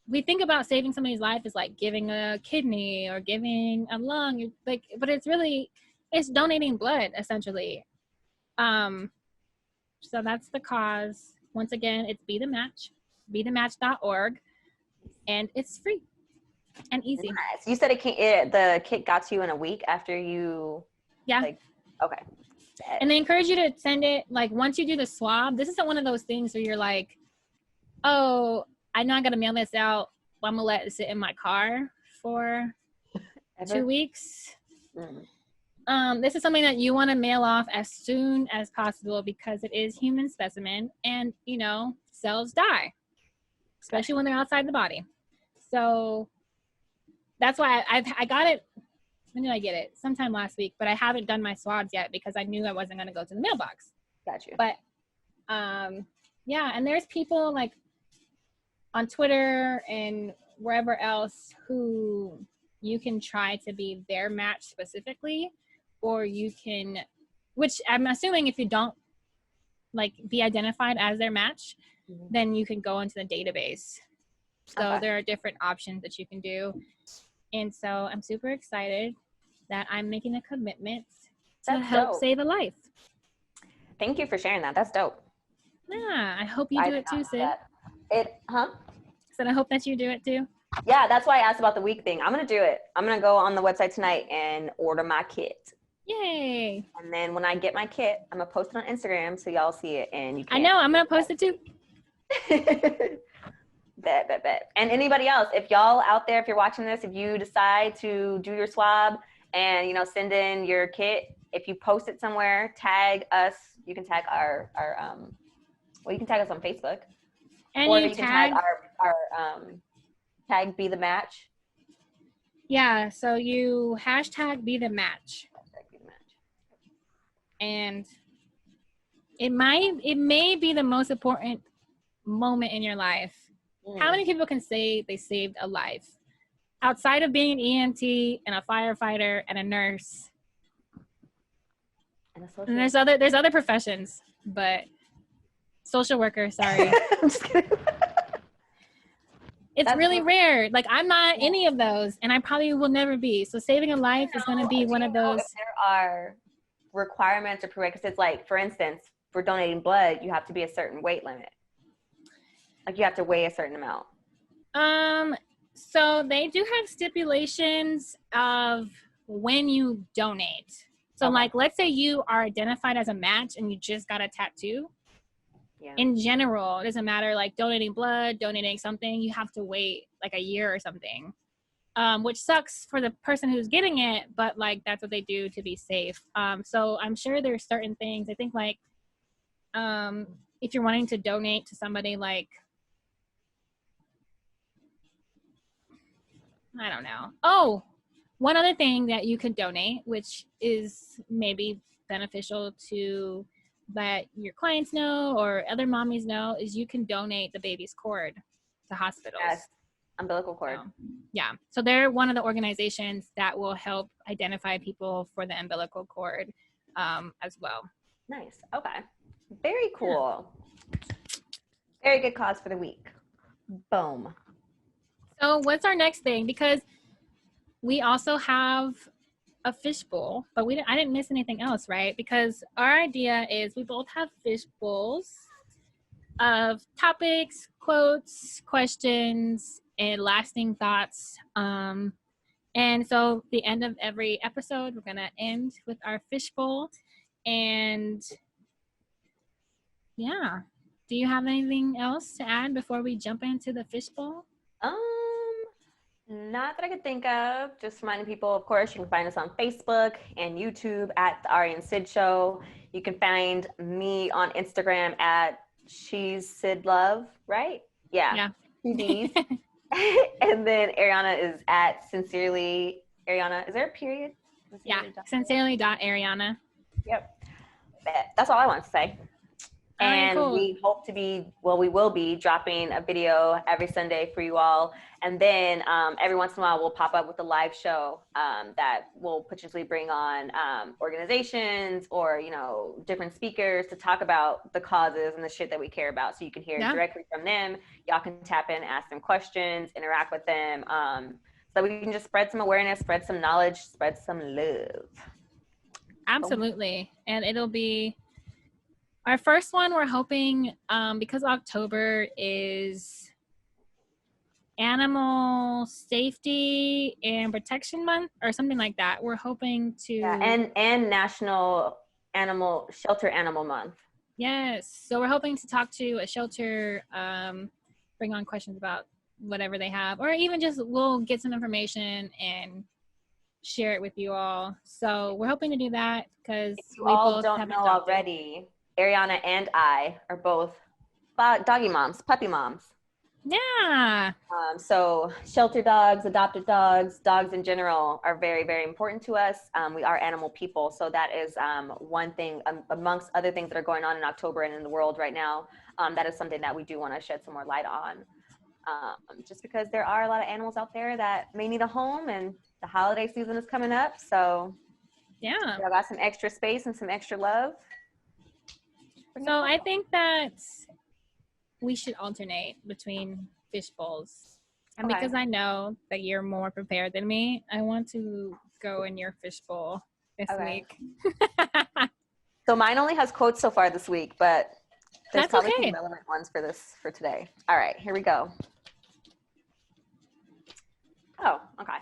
Speaker 1: we think about saving somebody's life as like giving a kidney or giving a lung, but it's donating blood essentially. So that's the cause. Once again, it's Be the Match, bethematch.org, and it's free and easy.
Speaker 2: Nice. You said the kit got to you in a week after you.
Speaker 1: Yeah.
Speaker 2: Like, okay.
Speaker 1: And they encourage you to send it, like, once you do the swab. This isn't one of those things where you're like, oh, I know I got to mail this out. Well, I'm going to let it sit in my car for 2 weeks. This is something that you want to mail off as soon as possible because it is human specimen, and, you know, cells die, especially when they're outside the body. So that's why I got it. When did I get it? Sometime last week, but I haven't done my swabs yet because I knew I wasn't going to go to the mailbox.
Speaker 2: Got you.
Speaker 1: But yeah, and there's people like on Twitter and wherever else who you can try to be their match specifically, or you can, which I'm assuming if you don't like be identified as their match, then you can go into the database. So there are different options that you can do. And so I'm super excited that I'm making a commitment to help save a life.
Speaker 2: Thank you for sharing that. That's dope.
Speaker 1: Yeah, I hope you do it too, Sid.
Speaker 2: So
Speaker 1: I hope that you do it too.
Speaker 2: Yeah, that's why I asked about the week thing. I'm going to do it. I'm going to go on the website tonight and order my kit.
Speaker 1: Yay.
Speaker 2: And then when I get my kit, I'm going to post it on Instagram so y'all see it. And you can.
Speaker 1: I know, I'm going to post it too.
Speaker 2: Bet. And anybody else, if y'all out there, if you're watching this, if you decide to do your swab and, you know, send in your kit, if you post it somewhere, tag us. You can tag you can tag us on Facebook.
Speaker 1: And
Speaker 2: or you can tag our tag Be the Match.
Speaker 1: Yeah, so you hashtag Be the Match. And it may be the most important moment in your life. How many people can say they saved a life? Outside of being an EMT and a firefighter and a nurse. And there's other professions, but social worker, sorry.
Speaker 2: I'm just kidding.
Speaker 1: It's really rare. Like, I'm not any of those, and I probably will never be. So saving a life is going to be one of those.
Speaker 2: If there are requirements or prerequisites, like, for instance, for donating blood, you have to be a certain weight limit. Like, you have to weigh a certain amount.
Speaker 1: So they do have stipulations of when you donate. So, like, let's say you are identified as a match and you just got a tattoo. Yeah. In general, it doesn't matter, like donating blood, donating something, you have to wait like a year or something, which sucks for the person who's getting it, but like that's what they do to be safe. So I'm sure there's certain things, I think, like if you're wanting to donate to somebody, like, I don't know. Oh, one other thing that you could donate, which is maybe beneficial to let your clients know or other mommies know, is you can donate the baby's cord to hospitals.
Speaker 2: Yes, umbilical cord.
Speaker 1: Yeah, so they're one of the organizations that will help identify people for the umbilical cord as well.
Speaker 2: Nice. Okay. Very cool. Yeah. Very good cause for the week. Boom.
Speaker 1: So what's our next thing? Because we also have a fishbowl, but I didn't miss anything else, right? Because our idea is we both have fish bowls of topics, quotes, questions, and lasting thoughts. And so the end of every episode, we're gonna end with our fishbowl. And yeah, do you have anything else to add before we jump into the fishbowl?
Speaker 2: Not that I could think of. Just reminding people, of course, you can find us on Facebook and YouTube at the Ari and Syd Show. You can find me on Instagram at She's Syd Love, right? Yeah. And then Ariana is at Sincerely Ariana. Is there a period?
Speaker 1: Sincerely.Ariana.
Speaker 2: Yep. That's all I want to say. And cool. We hope to be, we will be dropping a video every Sunday for you all. And then every once in a while, we'll pop up with a live show that will potentially bring on organizations or, you know, different speakers to talk about the causes and the shit that we care about. So you can hear directly from them. Y'all can tap in, ask them questions, interact with them. So we can just spread some awareness, spread some knowledge, spread some love.
Speaker 1: Absolutely. And it'll be Our first one, we're hoping, because October is Animal Safety and Protection Month or something like that. We're hoping to,
Speaker 2: Yeah, and National Shelter Animal Month.
Speaker 1: yes. So we're hoping to talk to a shelter, bring on questions about whatever they have, or even just we'll get some information and share it with you all. So we're hoping to do that because
Speaker 2: If you
Speaker 1: we
Speaker 2: all
Speaker 1: both
Speaker 2: don't
Speaker 1: have
Speaker 2: know
Speaker 1: adopted.
Speaker 2: already, Ariana and I are both doggy moms, puppy moms.
Speaker 1: Yeah.
Speaker 2: So shelter dogs, adopted dogs, dogs in general are very, very important to us. We are animal people. So that is one thing amongst other things that are going on in October and in the world right now. That is something that we do want to shed some more light on. Just because there are a lot of animals out there that may need a home, and the holiday season is coming up. So
Speaker 1: Yeah.
Speaker 2: y'all got some extra space and some extra love.
Speaker 1: So I think that we should alternate between fish bowls. And
Speaker 2: Okay.
Speaker 1: because I know that you're more prepared than me, I want to go in your fish bowl this
Speaker 2: Okay.
Speaker 1: week.
Speaker 2: So mine only has quotes so far this week, but there's
Speaker 1: That's
Speaker 2: probably some
Speaker 1: okay.
Speaker 2: relevant ones for today. All right, here we go. Oh, okay.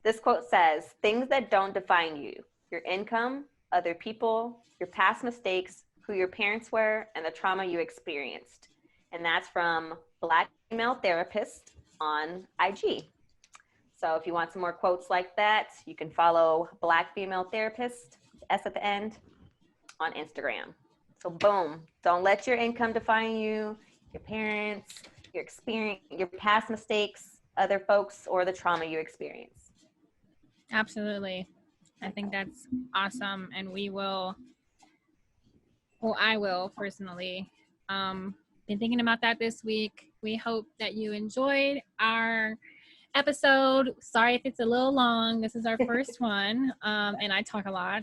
Speaker 2: This quote says, "Things that don't define you, your income, other people, your past mistakes, who your parents were, and the trauma you experienced." And that's from Black Female Therapist on IG. So if you want some more quotes like that, you can follow Black Female Therapist, S at the end, on Instagram. So boom, don't let your income define you, your parents, your experience, your past mistakes, other folks, or the trauma you experience.
Speaker 1: Absolutely. I think that's awesome. And I will personally, been thinking about that this week. We hope that you enjoyed our episode. Sorry if it's a little long. This is our first one. And I talk a lot,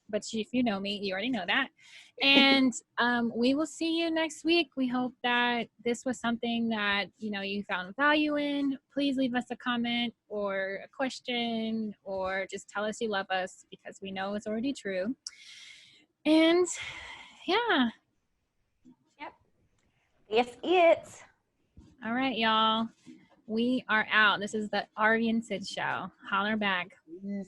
Speaker 1: but if you know me, you already know that. And we will see you next week. We hope that this was something that you found value in. Please leave us a comment or a question, or just tell us you love us, because we know it's already true. And yeah.
Speaker 2: Yep. Yes, it.
Speaker 1: All right, y'all. We are out. This is the Ari Syd show. Holler back.
Speaker 2: Yes.